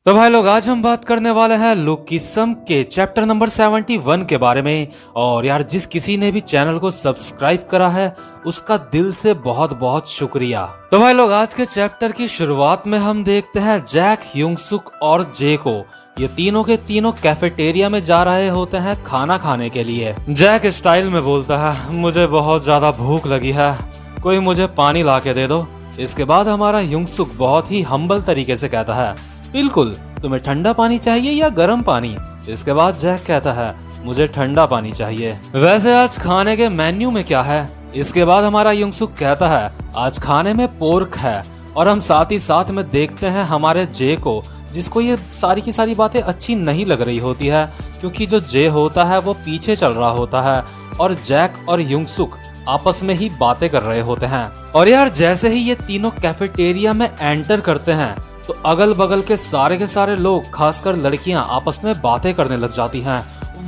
तो भाई लोग आज हम बात करने वाले हैं लुकिसम के चैप्टर नंबर 71 के बारे में। और यार जिस किसी ने भी चैनल को सब्सक्राइब करा है उसका दिल से बहुत बहुत शुक्रिया। तो भाई लोग आज के चैप्टर की शुरुआत में हम देखते हैं जैक, ह्यूंगसुक और जे को। ये तीनों के तीनों कैफेटेरिया में जा रहे होते हैं खाना खाने के लिए। जैक स्टाइल में बोलता है, मुझे बहुत ज्यादा भूख लगी है, कोई मुझे पानी ला के दे दो। इसके बाद हमारा ह्यूंगसुक बहुत ही हम्बल तरीके से कहता है, बिल्कुल, तुम्हें ठंडा पानी चाहिए या गर्म पानी? इसके बाद जैक कहता है, मुझे ठंडा पानी चाहिए। वैसे आज खाने के मेन्यू में क्या है? इसके बाद हमारा ह्यूंगसुक कहता है, आज खाने में पोर्क है। और हम साथ ही साथ में देखते हैं हमारे जे को, जिसको ये सारी की सारी बातें अच्छी नहीं लग रही होती है, क्योंकि जो जे होता है वो पीछे चल रहा होता है और जैक और ह्यूंगसुक आपस में ही बातें कर रहे होते हैं। और यार जैसे ही ये तीनों कैफेटेरिया में एंटर करते हैं तो अगल बगल के सारे लोग, खासकर लड़कियां, आपस में बातें करने लग जाती हैं।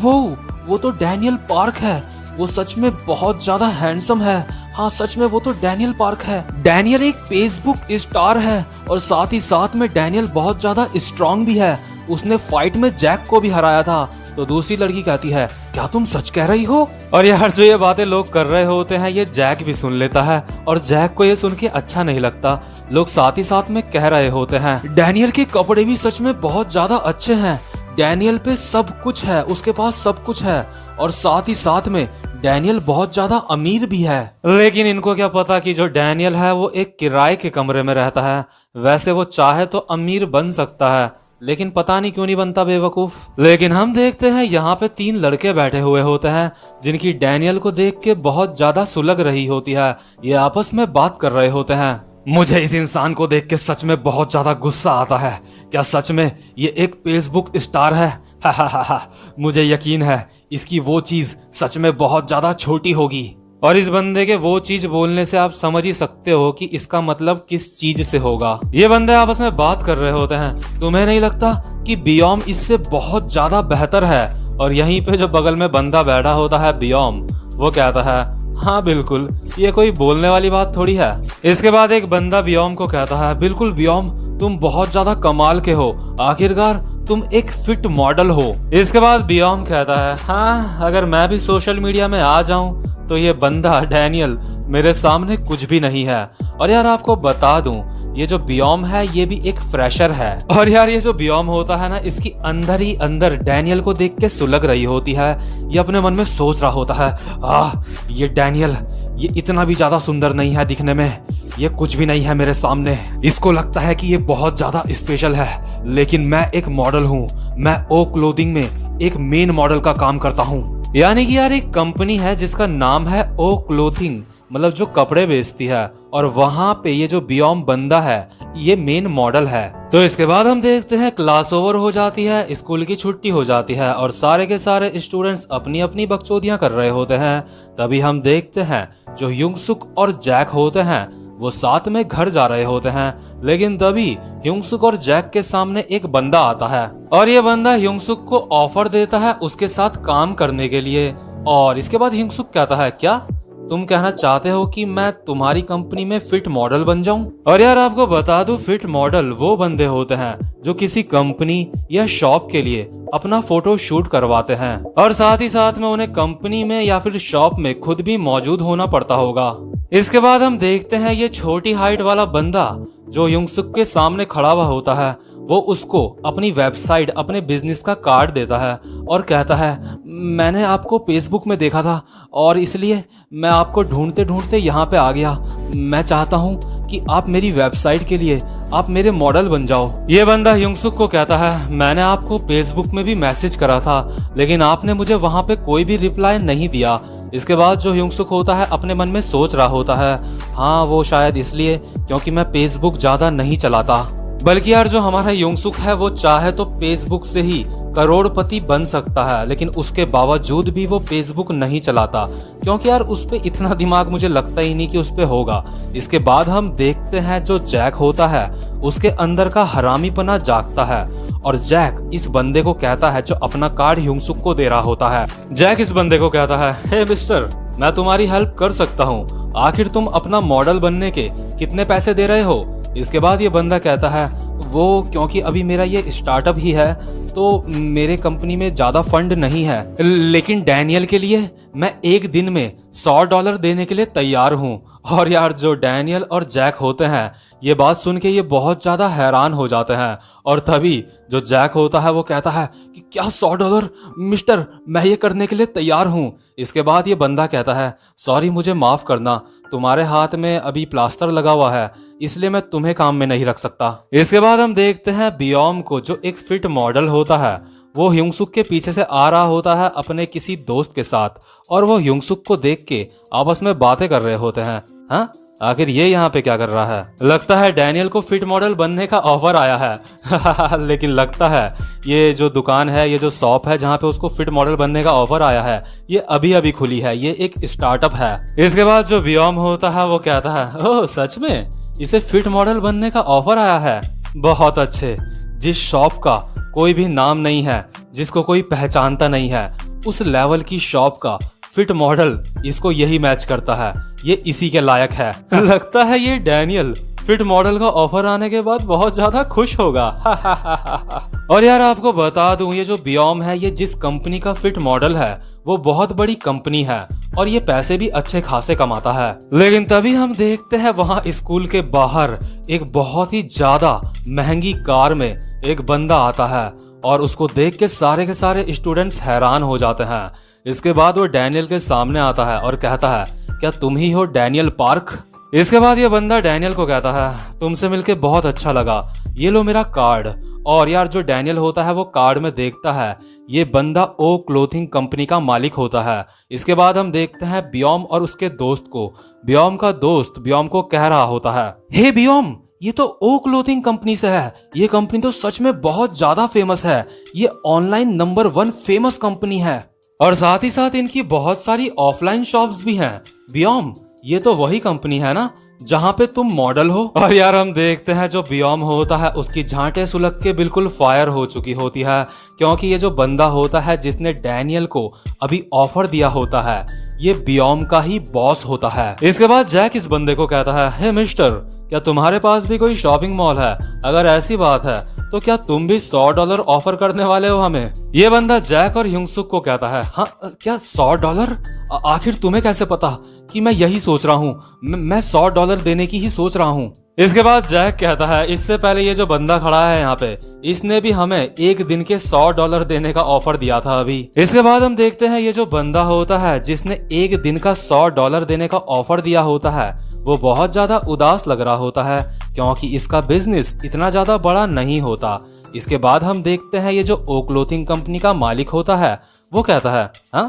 वो तो डैनियल पार्क है, वो सच में बहुत ज्यादा हैंडसम है। हाँ सच में वो तो डैनियल पार्क है। डैनियल एक फेसबुक स्टार है और साथ ही साथ में डैनियल बहुत ज्यादा स्ट्रांग भी है, उसने फाइट में जैक को भी हराया था। तो दूसरी लड़की कहती है, क्या तुम सच कह रही हो? और यार जो ये बातें लोग कर रहे होते हैं ये जैक भी सुन लेता है और जैक को ये सुन के अच्छा नहीं लगता। लोग साथ ही साथ में कह रहे होते हैं, डैनियल के कपड़े भी सच में बहुत ज्यादा अच्छे हैं, डैनियल पे सब कुछ है, उसके पास सब कुछ है। और साथ ही साथ में डैनियल बहुत ज्यादा अमीर भी है। लेकिन इनको क्या पता कि जो डैनियल है वो एक किराए के कमरे में रहता है। वैसे वो चाहे तो अमीर बन सकता है, लेकिन पता नहीं क्यों नहीं बनता, बेवकूफ। लेकिन हम देखते हैं यहाँ पे तीन लड़के बैठे हुए होते हैं जिनकी डैनियल को देख के बहुत ज्यादा सुलग रही होती है। ये आपस में बात कर रहे होते हैं। मुझे इस इंसान को देख के सच में बहुत ज्यादा गुस्सा आता है। क्या सच में ये एक फेसबुक स्टार है? हा। मुझे यकीन है इसकी वो चीज सच में बहुत ज्यादा छोटी होगी। और इस बंदे के वो चीज बोलने से आप समझ ही सकते हो कि इसका मतलब किस चीज से होगा। ये बंदे आपस में बात कर रहे होते हैं। तुम्हें नहीं लगता कि बियोम इससे बहुत ज्यादा बेहतर है? और यहीं पे जो बगल में बंदा बैठा होता है बियोम, वो कहता है, हाँ बिल्कुल, ये कोई बोलने वाली बात थोड़ी है। इसके बाद एक बंदा बियोम को कहता है, बिल्कुल बियोम, तुम बहुत ज्यादा कमाल के हो, आखिरकार तुम एक फिट मॉडल हो। इसके बाद बियोम कहता है, हाँ अगर मैं भी सोशल मीडिया में आ जाऊं तो ये बंदा डैनियल मेरे सामने कुछ भी नहीं है। और यार आपको बता दूं, ये जो बियोम है ये भी एक फ्रेशर है। और यार ये जो बियोम होता है ना, इसकी अंदर ही अंदर डैनियल को देख के सुलग रही होती है। ये अपने मन में सोच रहा होता है, ये डैनियल ये इतना भी ज्यादा सुंदर नहीं है दिखने में, ये कुछ भी नहीं है मेरे सामने। इसको लगता है कि ये बहुत ज्यादा स्पेशल है, लेकिन मैं एक मॉडल हूँ। मैं ओ क्लोथिंग में एक मेन मॉडल का काम करता हूँ। यानी कि यार एक कंपनी है जिसका नाम है ओ क्लोथिंग, मतलब जो कपड़े बेचती है। और वहां पे ये जो बियोम बंदा है ये मेन मॉडल है। तो इसके बाद हम देखते हैं क्लास ओवर हो जाती है, स्कूल की छुट्टी हो जाती है और सारे के सारे स्टूडेंट्स अपनी अपनी बकचोदियां कर रहे होते हैं। तभी हम देखते हैं जो ह्यूंगसुक और जैक होते हैं वो साथ में घर जा रहे होते हैं। लेकिन तभी ह्यूंगसुक और जैक के सामने एक बंदा आता है और ये बंदा ह्यूंगसुक को ऑफर देता है उसके साथ काम करने के लिए। और इसके बाद ह्यूंगसुक कहता है, क्या तुम कहना चाहते हो कि मैं तुम्हारी कंपनी में फिट मॉडल बन जाऊं? और यार आपको बता दूं, फिट मॉडल वो बंदे होते हैं जो किसी कंपनी या शॉप के लिए अपना फोटो शूट करवाते हैं और साथ ही साथ में उन्हें कंपनी में या फिर शॉप में खुद भी मौजूद होना पड़ता होगा। इसके बाद हम देखते हैं ये छोटी हाइट वाला बंदा जो ह्यूंगसुक के सामने खड़ा हुआ होता है, वो उसको अपनी वेबसाइट, अपने बिजनेस का कार्ड देता है और कहता है, मैंने आपको फेसबुक में देखा था और इसलिए मैं आपको ढूंढते ढूंढते यहाँ पे आ गया। मैं चाहता हूँ कि आप मेरी वेबसाइट के लिए आप मेरे मॉडल बन जाओ। ये बंदा ह्यूंगसुक को कहता है, मैंने आपको फेसबुक में भी मैसेज करा था, लेकिन आपने मुझे वहाँ पे कोई भी रिप्लाई नहीं दिया। इसके बाद जो ह्यूंगसुक होता है अपने मन में सोच रहा होता है, हाँ वो शायद इसलिए क्योंकि मैं फेसबुक ज्यादा नहीं चलाता। बल्कि यार जो हमारा ह्यूंगसुक है वो चाहे तो फेसबुक से ही करोड़पति बन सकता है, लेकिन उसके बावजूद भी वो फेसबुक नहीं चलाता, क्योंकि यार उस पे इतना दिमाग मुझे लगता ही नहीं कि उस पे होगा। इसके बाद हम देखते हैं जो जैक होता है उसके अंदर का हरामीपना जागता है और जैक इस बंदे को कहता है जो अपना कार्ड ह्यूंगसुक को दे रहा होता है। जैक इस बंदे को कहता है, हे मिस्टर, मैं तुम्हारी हेल्प कर सकता हूँ, आखिर तुम अपना मॉडल बनने के कितने पैसे दे रहे हो? इसके बाद ये बंदा कहता है, वो क्योंकि अभी मेरा ये स्टार्टअप ही है तो मेरे कंपनी में ज़्यादा फंड नहीं है, लेकिन डैनियल के लिए मैं एक दिन में $100 देने के लिए तैयार हूँ। और यार जो डैनियल और जैक होते हैं ये बात सुन के ये बहुत ज़्यादा हैरान हो जाते हैं। और तभी जो जैक होता है वो कहता है कि क्या $100 मिस्टर, मैं ये करने के लिए तैयार हूँ। इसके बाद ये बंदा कहता है सॉरी मुझे माफ़ करना, तुम्हारे हाथ में अभी प्लास्टर लगा हुआ है इसलिए मैं तुम्हें काम में नहीं रख सकता। इसके बाद हम देखते हैं बियोम को जो एक फिट मॉडल होता है वो ह्योंगसुक के पीछे से आ रहा होता है अपने किसी दोस्त के साथ, और वो ह्योंगसुक को देख के आपस में बातें कर रहे होते हैं। हाँ, आखिर ये यहाँ पे क्या कर रहा है? लगता है डैनियल को फिट मॉडल बनने का ऑफर आया है लेकिन लगता है ये जो दुकान है, ये जो शॉप है जहाँ पे उसको फिट मॉडल बनने का ऑफर आया है, ये अभी अभी खुली है, ये एक स्टार्टअप है। इसके बाद जो बियोम होता है वो कहता है ओह सच में इसे फिट मॉडल बनने का ऑफर आया है, बहुत अच्छे। जिस शॉप का कोई भी नाम नहीं है, जिसको कोई पहचानता नहीं है, उस लेवल की शॉप का फिट मॉडल इसको यही मैच करता है, ये इसी के लायक है। लगता है ये डैनियल फिट मॉडल का ऑफर आने के बाद बहुत ज्यादा खुश होगा। और यार आपको बता दूं ये जो बियोम है ये जिस कंपनी का फिट मॉडल है वो बहुत बड़ी कंपनी है और ये पैसे भी अच्छे खासे कमाता है। लेकिन तभी हम देखते हैं वहाँ स्कूल के बाहर एक बहुत ही ज्यादा महंगी कार में एक बंदा आता है और उसको देख के सारे स्टूडेंट्स हैरान हो जाते हैं। इसके बाद वो डैनियल के सामने आता है और कहता है क्या तुम ही हो डैनियल पार्क? इसके बाद ये बंदा डैनियल को कहता है तुमसे मिलके बहुत अच्छा लगा, ये लो मेरा कार्ड। और यार जो डैनियल होता है वो कार्ड में देखता है ये बंदा ओ क्लोथिंग कंपनी का मालिक होता है। इसके बाद हम देखते हैं बियोम और उसके दोस्त को। बियोम का दोस्त बियोम को कह रहा होता है हे बियोम, ये तो ओ क्लोथिंग कंपनी से है, ये कंपनी तो सच में बहुत ज्यादा फेमस है, ये ऑनलाइन नंबर 1 फेमस कंपनी है और साथ ही साथ इनकी बहुत सारी ऑफलाइन शॉप्स भी हैं। बियोम ये तो वही कंपनी है ना जहाँ पे तुम मॉडल हो? और यार हम देखते हैं जो बियोम होता है उसकी झांटे सुलग के बिल्कुल फायर हो चुकी होती है, क्योंकि ये जो बंदा होता है जिसने डैनियल को अभी ऑफर दिया होता है ये बियोम का ही बॉस होता है। इसके बाद जैक इस बंदे को कहता है हे मिस्टर, क्या तुम्हारे पास भी कोई शॉपिंग मॉल है? अगर ऐसी बात है तो क्या तुम भी $100 ऑफर करने वाले हो हमें? ये बंदा जैक और ह्योंगसुक को कहता है हाँ क्या $100? आखिर तुम्हें कैसे पता कि मैं यही सोच रहा हूँ? मैं $100 देने की ही सोच रहा हूँ। इसके बाद जैक कहता है इससे पहले ये जो बंदा खड़ा है यहाँ पे इसने भी हमें एक दिन के $100 देने का ऑफर दिया था अभी। इसके बाद हम देखते हैं ये जो बंदा होता है जिसने एक दिन का $100 देने का ऑफर दिया होता है वो बहुत ज्यादा उदास लग रहा होता है क्योंकि इसका बिजनेस इतना ज्यादा बड़ा नहीं होता। इसके बाद हम देखते हैं ये जो ओ क्लोथिंग कंपनी का मालिक होता है वो कहता है हाँ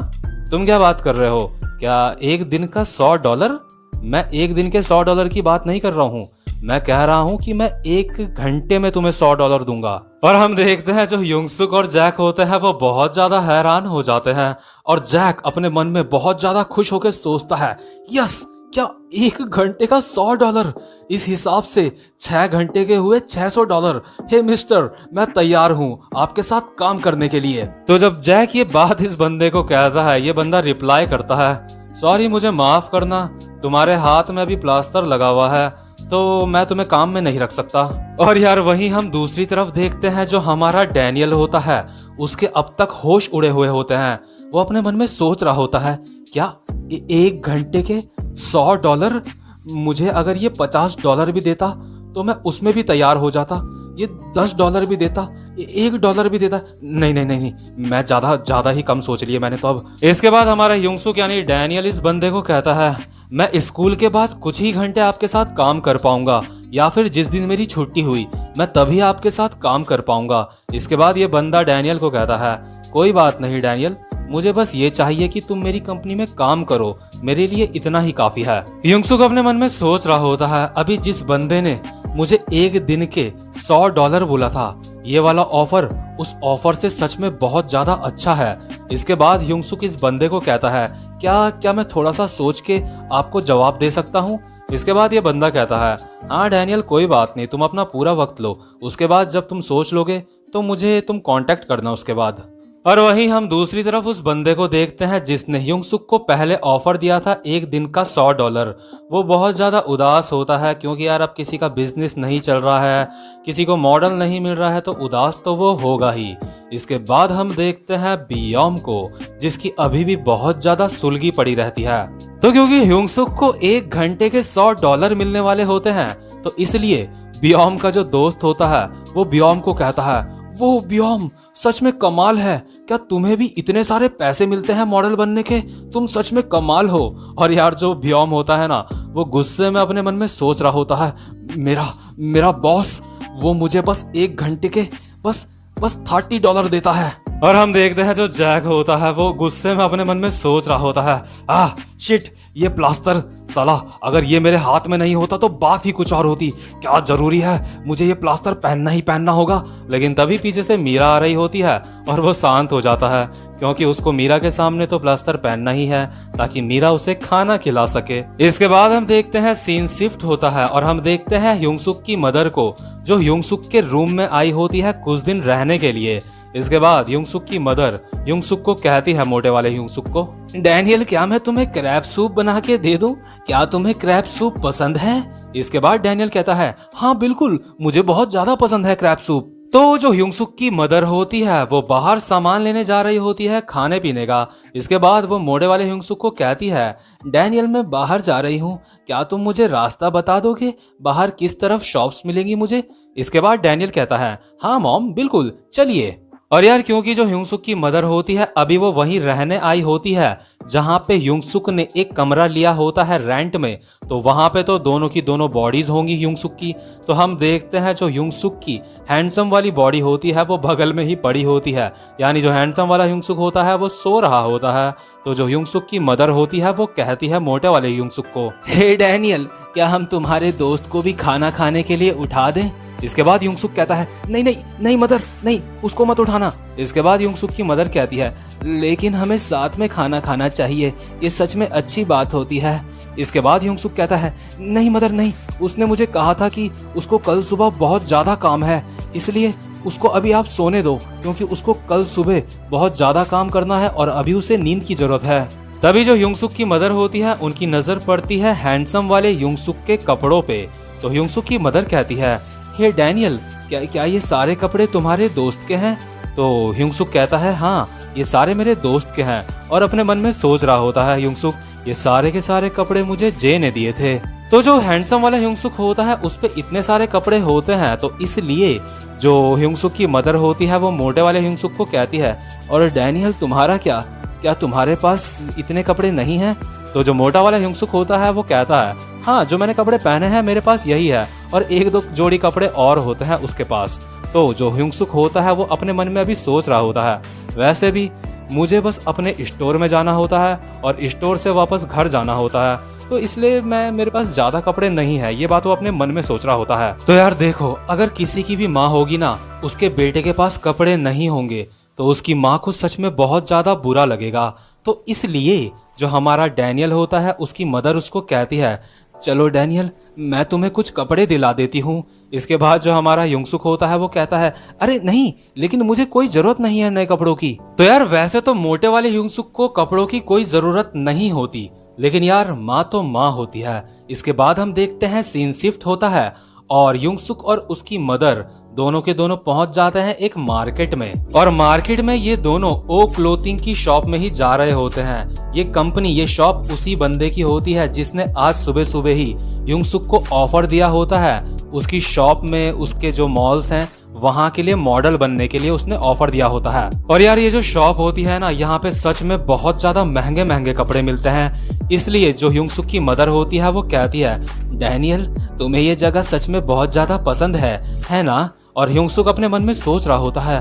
तुम क्या बात कर रहे हो? क्या एक दिन का $100? मैं एक दिन के $100 की बात नहीं कर रहा हूँ, मैं कह रहा हूँ कि मैं एक घंटे में तुम्हें $100 दूंगा। और हम देखते हैं जो ह्योंगसुक और जैक होते हैं वो बहुत ज्यादा हैरान हो जाते हैं और जैक अपने मन में बहुत ज्यादा खुश होकर सोचता है यस, क्या एक घंटे का $100? इस हिसाब से 6 घंटे के हुए $600। हे मिस्टर, मैं तैयार हूँ आपके साथ काम करने के लिए। तो जब जैक ये बात इस बंदे को कहता है ये बंदा रिप्लाई करता है सॉरी मुझे माफ करना, तुम्हारे हाथ में अभी प्लास्टर लगा हुआ है तो मैं तुम्हें काम में नहीं रख सकता। और यार वहीं हम दूसरी तरफ देखते हैं जो हमारा डैनियल होता है उसके अब तक होश उड़े हुए होते हैं। वो अपने मन में सोच रहा होता है क्या एक घंटे के $100? मुझे अगर ये $50 भी देता तो मैं उसमें भी तैयार हो जाता, ये $10 भी देता, $1 भी देता, नहीं, मैं ज्यादा ही कम सोच लिया मैंने तो अब। इसके बाद हमारा ह्योंगसुक यानी डैनियल इस बंदे को कहता है मैं स्कूल के बाद कुछ ही घंटे आपके साथ काम कर पाऊंगा या फिर जिस दिन मेरी छुट्टी हुई मैं तभी आपके साथ काम कर पाऊंगा। इसके बाद ये बंदा डैनियल को कहता है कोई बात नहीं डैनियल, मुझे बस ये चाहिए कि तुम मेरी कंपनी में काम करो, मेरे लिए इतना ही काफी है। ह्योंगसुक अपने मन में सोच रहा होता है अभी जिस बंदे ने मुझे एक दिन के $100 बोला था ये वाला ऑफर उस ऑफर से सच में बहुत ज्यादा अच्छा है। इसके बाद ह्योंगसुक इस बंदे को कहता है क्या मैं थोड़ा सा सोच के आपको जवाब दे सकता हूँ? इसके बाद ये बंदा कहता है हाँ डैनियल कोई बात नहीं, तुम अपना पूरा वक्त लो, उसके बाद जब तुम सोच लोगे तो मुझे तुम कांटेक्ट करना उसके बाद। और वहीं हम दूसरी तरफ उस बंदे को देखते हैं जिसने युंगसुक को पहले ऑफर दिया था एक दिन का $100। वो बहुत ज़्यादा उदास होता है क्योंकि यार अब किसी का बिजनेस नहीं चल रहा है, किसी को मॉडल नहीं मिल रहा है, तो उदास तो वो होगा ही। इसके बाद हम देखते हैं बियोम को, जिसकी अभी भी बहुत ज़्यादा सुलगी पड़ी रहती है। तो क्योंकि युंगसुक को 1 घंटे के $100 मिलने वाले होते हैं, तो इसलिए बियोम का जो दोस्त होता है वो बियोम को कहता है, वो बियोम सच में कमाल है, क्या तुम्हें भी इतने सारे पैसे मिलते हैं मॉडल बनने के? तुम सच में कमाल हो। और यार जो बियोम होता है ना, वो गुस्से में अपने मन में सोच रहा होता है, मेरा बॉस वो मुझे बस 1 घंटे के बस $30 देता है। और हम देखते हैं जो जैक होता है वो गुस्से में अपने मन में सोच रहा होता है, शिट, ये प्लास्टर साला अगर ये मेरे हाथ में नहीं होता तो बात ही कुछ और होती। क्या जरूरी है, मुझे ये प्लास्टर पहनना ही पहनना होगा। लेकिन तभी पीछे से मीरा आ रही होती है और वो शांत हो जाता है क्योंकि उसको मीरा के सामने तो प्लास्टर पहनना ही है ताकि मीरा उसे खाना खिला सके। इसके बाद हम देखते हैं सीन शिफ्ट होता है और हम देखते हैं युंगसुक की मदर को, जो युंगसुक के रूम में आई होती है कुछ दिन रहने के लिए। इसके बाद युंगसुक की मदर युंगसुक को कहती है, मोटे वाले युंगसुक को, डैनियल क्या मैं तुम्हें क्रैब सूप बना के दे दूं? क्या तुम्हें क्रैब सूप पसंद है? इसके बाद डैनियल कहता है, हाँ बिल्कुल, मुझे बहुत ज्यादा पसंद है क्रैब सूप। तो जो युंगसुक की मदर होती है वो बाहर सामान लेने जा रही होती है खाने पीने का। इसके बाद वो मोटे वाले युंगसुक को कहती है, डैनियल मैं बाहर जा रही हूँ, क्या तुम मुझे रास्ता बता दोगे, बाहर किस तरफ शॉप्स मिलेंगी मुझे? इसके बाद डैनियल कहता है, हाँ मॉम बिल्कुल, चलिए। और यार क्योंकि जो युंगसुक की मदर होती है अभी वो वहीं रहने आई होती है जहां पे युंगसुक ने एक कमरा लिया होता है रेंट में, तो वहां पे तो दोनों की दोनों बॉडीज होंगी युंगसुक की। तो हम देखते हैं जो युंगसुक की हैंडसम वाली बॉडी होती है वो बगल में ही पड़ी होती है, यानी जो हैंडसम वाला युंगसुक होता है वो सो रहा होता है। तो जो युंगसुक की मदर होती है वो कहती है मोटे वाले युंगसुक को, हे डैनियल क्या हम तुम्हारे दोस्त को भी खाना खाने के लिए उठा दें? इसके बाद युंगसुक कहता है, नहीं नहीं नहीं मदर नहीं, उसको मत उठाना। इसके बाद युंगसुक की मदर कहती है, लेकिन हमें साथ में खाना खाना चाहिए, ये सच में अच्छी बात होती है। इसके बाद युंगसुक कहता है, नहीं मदर नहीं, उसने मुझे कहा था कि उसको कल सुबह बहुत ज्यादा काम है, इसलिए उसको अभी आप सोने दो क्योंकि उसको कल सुबह बहुत ज्यादा काम करना है और अभी उसे नींद की जरूरत है। तभी जो युंगसुक की मदर होती है उनकी नजर पड़ती है हैंडसम वाले युंगसुक के कपड़ों पे। तो युंगसुक की मदर कहती है, हे डैनियल क्या ये सारे कपड़े तुम्हारे दोस्त के हैं? तो युंगसुक कहता है, हाँ ये सारे मेरे दोस्त के हैं। और अपने मन में सोच रहा होता है युंगसुक, ये सारे के सारे कपड़े मुझे जे ने दिए थे। तो जो हैंडसम वाला युंगसुक होता है उस पे इतने सारे कपड़े होते हैं, तो इसलिए जो युंगसुक की मदर होती है वो मोटे वाले युंगसुक को कहती है, और डैनियल तुम्हारा क्या तुम्हारे पास इतने कपड़े नहीं हैं? तो जो मोटा वाला युंगसुक होता है वो कहता है, हाँ जो मैंने कपड़े पहने हैं मेरे पास यही है, और 1-2 जोड़ी कपड़े और होते हैं उसके पास। तो जो युंगसुक होता है वो अपने मन में अभी सोच रहा होता है, वैसे भी मुझे बस अपने स्टोर में जाना होता है और स्टोर से वापस घर जाना होता है, तो इसलिए मेरे पास ज्यादा कपड़े नहीं है, ये बात वो अपने मन में सोच रहा होता है। तो यार देखो, अगर किसी की भी माँ होगी ना, उसके बेटे के पास कपड़े नहीं होंगे तो उसकी माँ को सच में बहुत ज्यादा बुरा लगेगा। तो इसलिए जो हमारा डैनियल होता है उसकी मदर उसको कहती है, चलो डैनियल मैं तुम्हें कुछ कपड़े दिला देती हूँ। इसके बाद जो हमारा युंगसुक होता है वो कहता है, अरे नहीं, लेकिन मुझे कोई जरूरत नहीं है नए कपड़ों की। तो यार वैसे तो मोटे वाले युंगसुक को कपड़ों की कोई जरूरत नहीं होती, लेकिन यार माँ तो माँ होती है। इसके बाद हम देखते हैं सीन शिफ्ट होता है और युंगसुक और उसकी मदर दोनों के दोनों पहुंच जाते हैं एक मार्केट में, और मार्केट में ये दोनों ओ क्लोथिंग की शॉप में ही जा रहे होते हैं। ये शॉप उसी बंदे की होती है जिसने आज सुबह सुबह ही युंगसुक को ऑफर दिया होता है। उसकी शॉप में उसके जो मॉल्स हैं वहां के लिए मॉडल बनने के लिए उसने ऑफर दिया होता है। और यार ये जो शॉप होती है ना, यहाँ पे सच में बहुत ज्यादा महंगे महंगे कपड़े मिलते हैं। इसलिए जो युंगसुक की मदर होती है वो कहती है, डैनियल तुम्हें ये जगह सच में बहुत ज्यादा पसंद है ना? और युंगसुक अपने मन में सोच रहा होता है,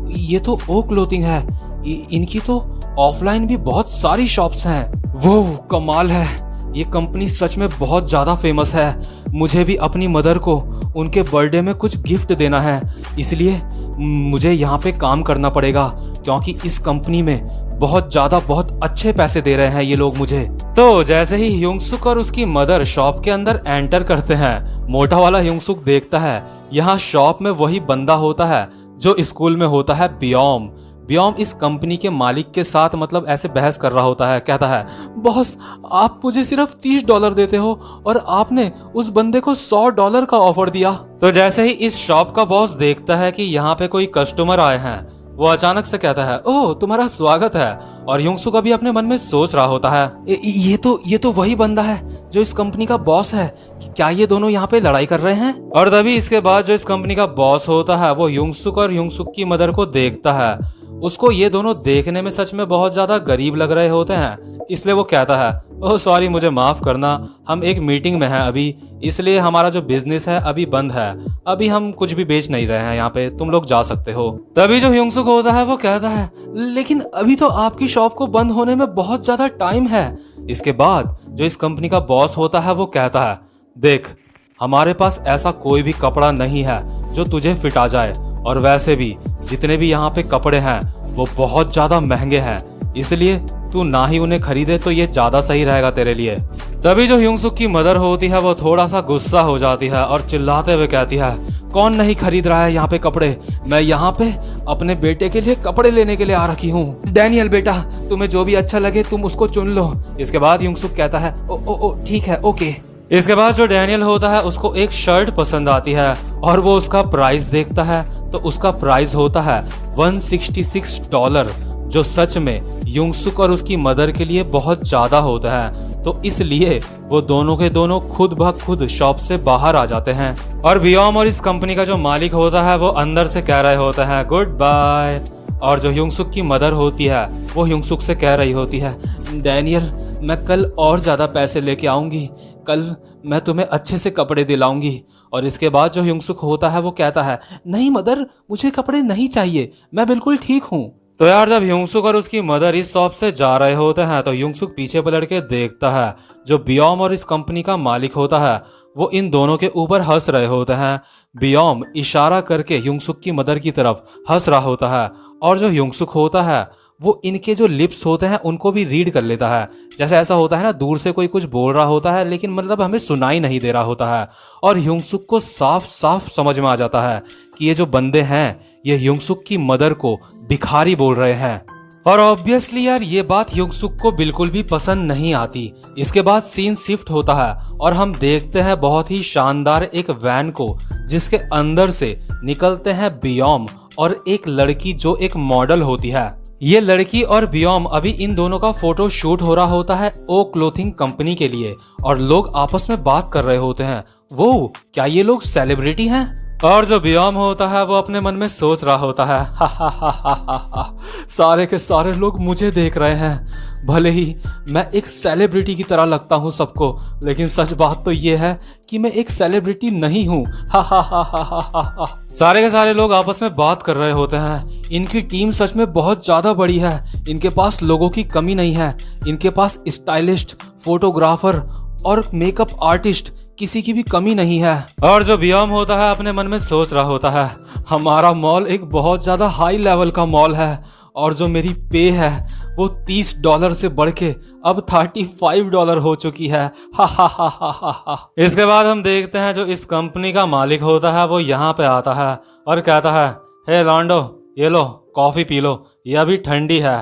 ये तो ओ क्लोथिंग है, इनकी तो ऑफलाइन भी बहुत सारी शॉप्स हैं। वो कमाल है, ये कंपनी सच में बहुत ज्यादा फेमस है। मुझे भी अपनी मदर को उनके बर्थडे में कुछ गिफ्ट देना है, इसलिए मुझे यहाँ पे काम करना पड़ेगा क्योंकि इस कंपनी में बहुत अच्छे पैसे दे रहे हैं ये लोग मुझे। तो जैसे ही युंगसुक और उसकी मदर शॉप के अंदर एंटर करते हैं, मोटा वाला युंगसुक देखता है यहाँ शॉप में वही बंदा होता है जो स्कूल में होता है बियोम। बियोम इस कंपनी के मालिक के साथ मतलब ऐसे बहस कर रहा होता है। कहता है, बॉस आप मुझे सिर्फ $30 देते हो और आपने उस बंदे को $100 का ऑफर दिया। तो जैसे ही इस शॉप का बॉस देखता है कि यहाँ पे कोई कस्टमर आए हैं, वो अचानक से कहता है, ओह तुम्हारा स्वागत है। और युंगसुक अभी अपने मन में सोच रहा होता है, ये तो वही बंदा है जो इस कंपनी का बॉस है। क्या ये दोनों यहाँ पे लड़ाई कर रहे हैं? और तभी इसके बाद जो इस कंपनी का बॉस होता है वो युंगसुक और युंगसुक की मदर को देखता है। उसको ये दोनों देखने में सच में बहुत ज्यादा गरीब लग रहे होते हैं, इसलिए वो कहता है, ओह सॉरी मुझे माफ करना, हम एक मीटिंग में हैं अभी, इसलिए हमारा जो बिजनेस है अभी बंद है, अभी हम कुछ भी बेच नहीं रहे हैं यहाँ पे, तुम लोग जा सकते हो। तभी जो युंगसुक होता है वो कहता है, लेकिन अभी तो आपकी शॉप को बंद होने में बहुत ज्यादा टाइम है। इसके बाद जो इस कंपनी का बॉस होता है वो कहता है, देख हमारे पास ऐसा कोई भी कपड़ा नहीं है जो तुझे फिट आ जाए, और वैसे भी जितने भी यहाँ पे कपड़े हैं वो बहुत ज्यादा महंगे हैं, इसलिए तू ना ही उन्हें खरीदे तो ये ज्यादा सही रहेगा तेरे लिए। तभी जो युंगसुक की मदर होती है वो थोड़ा सा गुस्सा हो जाती है और चिल्लाते हुए कहती है, कौन नहीं खरीद रहा है यहाँ पे कपड़े, मैं यहाँ पे अपने बेटे के लिए कपड़े लेने के लिए आ रखी हूँ। डैनियल बेटा तुम्हें जो भी अच्छा लगे तुम उसको चुन लो। इसके बाद युंगसुक कहता है, ओ ठीक है ओके। इसके बाद जो डैनियल होता है उसको एक शर्ट पसंद आती है और वो उसका प्राइस देखता है, तो उसका प्राइस होता है $166, जो सच में युंगसुक और उसकी मदर के लिए बहुत ज्यादा होता है। तो इसलिए वो दोनों के दोनों खुद ब खुद शॉप से बाहर आ जाते हैं। और बियोम और इस कंपनी का जो मालिक होता है वो अंदर से कह रहे होते हैं गुड बाय। और जो युंगसुक की मदर होती है वो युंगसुक से कह रही होती है, डैनियल मैं कल और ज्यादा पैसे लेके आऊंगी, कल मैं तुम्हें अच्छे से कपड़े दिलाऊंगी। और इसके बाद जो युंगसुक होता है वो कहता है, नहीं मदर मुझे कपड़े नहीं चाहिए, मैं बिल्कुल ठीक हूँ। तो यार जब युंगसुक और उसकी मदर इस शॉप से जा रहे होते हैं तो युंगसुक पीछे पलट के देखता है, जो बियोम और इस कंपनी का मालिक होता है वो इन दोनों के ऊपर हंस रहे होते हैं। बियोम इशारा करके युंगसुक की मदर की तरफ हंस रहा होता है, और जो युंगसुक होता है वो इनके जो लिप्स होते हैं उनको भी रीड कर लेता है। जैसे ऐसा होता है ना, दूर से कोई कुछ बोल रहा होता है लेकिन मतलब हमें सुनाई नहीं दे रहा होता है, और युंगसुक को साफ साफ समझ में आ जाता है कि ये जो बंदे हैं ये युंगसुक की मदर को भिखारी बोल रहे हैं। और ऑब्वियसली यार ये बात युंगसुक को बिल्कुल भी पसंद नहीं आती। इसके बाद सीन शिफ्ट होता है और हम देखते हैं बहुत ही शानदार एक वैन को, जिसके अंदर से निकलते हैं बियोम और एक लड़की जो एक मॉडल होती है। ये लड़की और बियोम अभी इन दोनों का फोटो शूट हो रहा होता है ओ क्लोथिंग कंपनी के लिए, और लोग आपस में बात कर रहे होते हैं, वो क्या ये लोग सेलिब्रिटी हैं? और जो बियोम होता है वो अपने मन में सोच रहा होता है, हा हा हा हा हा हा, सारे के सारे लोग मुझे देख रहे हैं, भले ही मैं एक सेलिब्रिटी की तरह लगता हूँ सबको, लेकिन सच बात तो ये है कि मैं एक सेलिब्रिटी नहीं हूँ। हा हा हा हा हा हा। सारे के सारे लोग आपस में बात कर रहे होते हैं। इनकी टीम सच में बहुत ज्यादा बड़ी है, इनके पास लोगों की कमी नहीं है, इनके पास स्टाइलिस्ट, फोटोग्राफर और मेकअप आर्टिस्ट किसी की भी कमी नहीं है। और जो बियोम होता है अपने मन में सोच रहा होता है, हमारा मॉल एक बहुत ज्यादा हाई लेवल का मॉल है, और जो मेरी पे है वो $30 से बढ़ के अब $35 हो चुकी है। हा हा हा हा हा हा। इसके बाद हम देखते हैं जो इस कंपनी का मालिक होता है वो यहाँ पे आता है और कहता है, हे लॉन्डो ये लो कॉफी पी लो, ये अभी ठंडी है।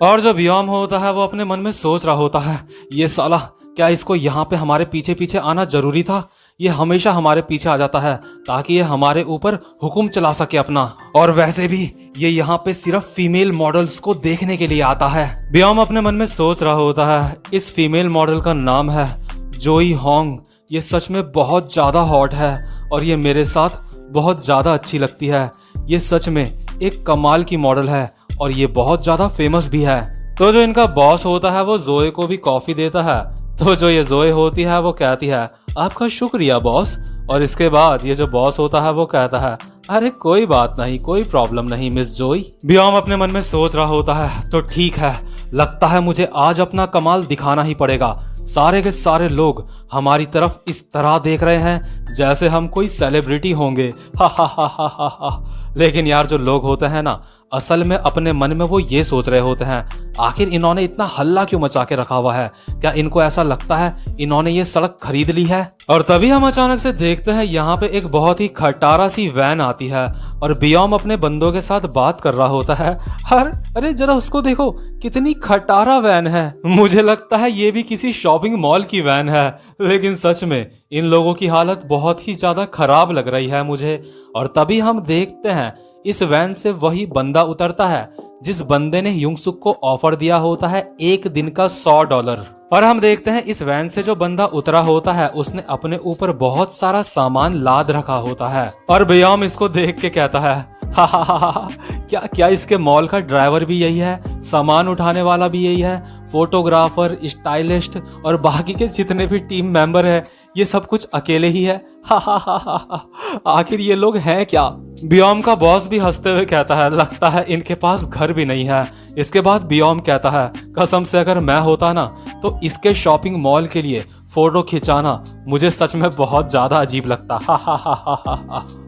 और जो बियोम होता है वो अपने मन में सोच रहा होता है, ये साला क्या इसको यहाँ पे हमारे पीछे पीछे आना जरूरी था? ये हमेशा हमारे पीछे आ जाता है ताकि ये हमारे ऊपर हुक्म चला सके अपना, और वैसे भी ये यहाँ पे सिर्फ फीमेल मॉडल्स को देखने के लिए आता है। बियोम अपने मन में सोच रहा होता है, इस फीमेल मॉडल का नाम है जोई होंग, ये सच में बहुत ज्यादा हॉट है और ये मेरे साथ बहुत ज्यादा अच्छी लगती है, ये सच में एक कमाल की मॉडल है और ये बहुत ज्यादा फेमस भी है। तो जो इनका बॉस होता है वो जोए को भी कॉफी देता है, तो जो ये जोए होती है वो कहती है, आपका शुक्रिया बॉस। और इसके बाद ये जो बॉस होता है वो कहता है, अरे कोई बात नहीं, कोई प्रॉब्लम नहीं मिस जोई। बियोम अपने मन में सोच रहा होता है, तो ठीक है, लगता है मुझे आज अपना कमाल दिखाना ही पड़ेगा। सारे के सारे लोग हमारी तरफ इस तरह देख रहे हैं जैसे हम कोई सेलिब्रिटी होंगे। हा हा हा हा हा हा। लेकिन यार जो लोग होते हैं ना, असल में अपने मन में वो ये सोच रहे होते हैं, आखिर इन्होंने इतना हल्ला क्यों मचा के रखा हुआ है? क्या इनको ऐसा लगता है इन्होंने ये सड़क खरीद ली है? और तभी हम अचानक से देखते हैं यहाँ पे एक बहुत ही खटारा सी वैन आती है और बियोम अपने बंदों के साथ बात कर रहा होता है। अरे जरा उसको देखो, कितनी खटारा वैन है। मुझे लगता है ये भी किसी शॉपिंग मॉल की वैन है, लेकिन सच में इन लोगों की हालत बहुत ही ज्यादा खराब लग रही है मुझे। और तभी हम देखते हैं इस वैन से वही बंदा उतरता है जिस बंदे ने युंगसुक को ऑफर दिया होता है एक दिन का $100। और हम देखते हैं इस वैन से जो बंदा उतरा होता है उसने अपने ऊपर बहुत सारा सामान लाद रखा होता है। और बियोम इसको देख के कहता है, हा, क्या इसके मॉल का ड्राइवर भी यही है, सामान उठाने वाला भी यही है, फोटोग्राफर, स्टाइलिस्ट और बाकी के जितने भी टीम मेंबर है ये सब कुछ अकेले ही है। आखिर ये लोग हैं क्या? बियोम का बॉस भी हंसते हुए कहता है, लगता है इनके पास घर भी नहीं है। इसके बाद बियोम कहता है, कसम से अगर मैं होता ना तो इसके शॉपिंग मॉल के लिए फोटो खिंचाना मुझे सच में बहुत ज्यादा अजीब लगता।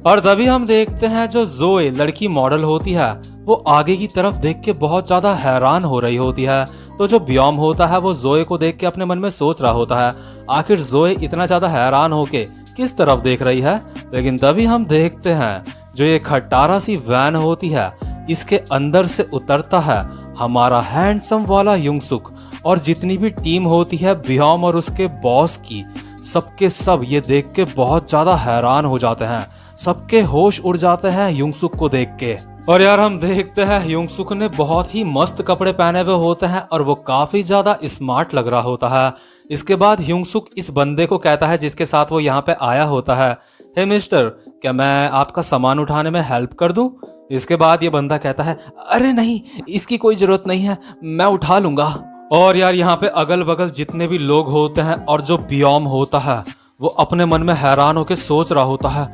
और तभी हम देखते हैं जो जोए लड़की मॉडल होती है वो आगे की तरफ देख के बहुत ज्यादा हैरान हो रही होती है। तो जो बियोम होता है वो जोए को देख के अपने मन में सोच रहा होता है, आखिर जोए इतना ज्यादा हैरान होके किस तरफ देख रही है। लेकिन तभी हम देखते हैं जो ये खटारा सी वैन होती है इसके अंदर से उतरता है हमारा हैंडसम वाला युंगसुक। और जितनी भी टीम होती है बियोम और उसके बॉस की, सबके सब ये देख के बहुत ज्यादा हैरान हो जाते हैं। सबके होश उड़ जाते हैं युंगसुक को देख के। और यार हम देखते हैं युंगसुक ने बहुत ही मस्त कपड़े पहने हुए होते हैं और वो काफी ज्यादा स्मार्ट लग रहा होता है। इसके बाद युंगसुक इस बंदे को कहता है जिसके साथ वो यहाँ पे आया होता है, हे मिस्टर, क्या मैं आपका सामान उठाने में हेल्प कर दूं? इसके बाद ये बंदा कहता है, अरे नहीं, इसकी कोई जरूरत नहीं है, मैं उठा लूंगा। और यार यहाँ पे अगल बगल जितने भी लोग होते हैं और जो बियोम होता है वो अपने मन में हैरान होकर सोच रहा होता है,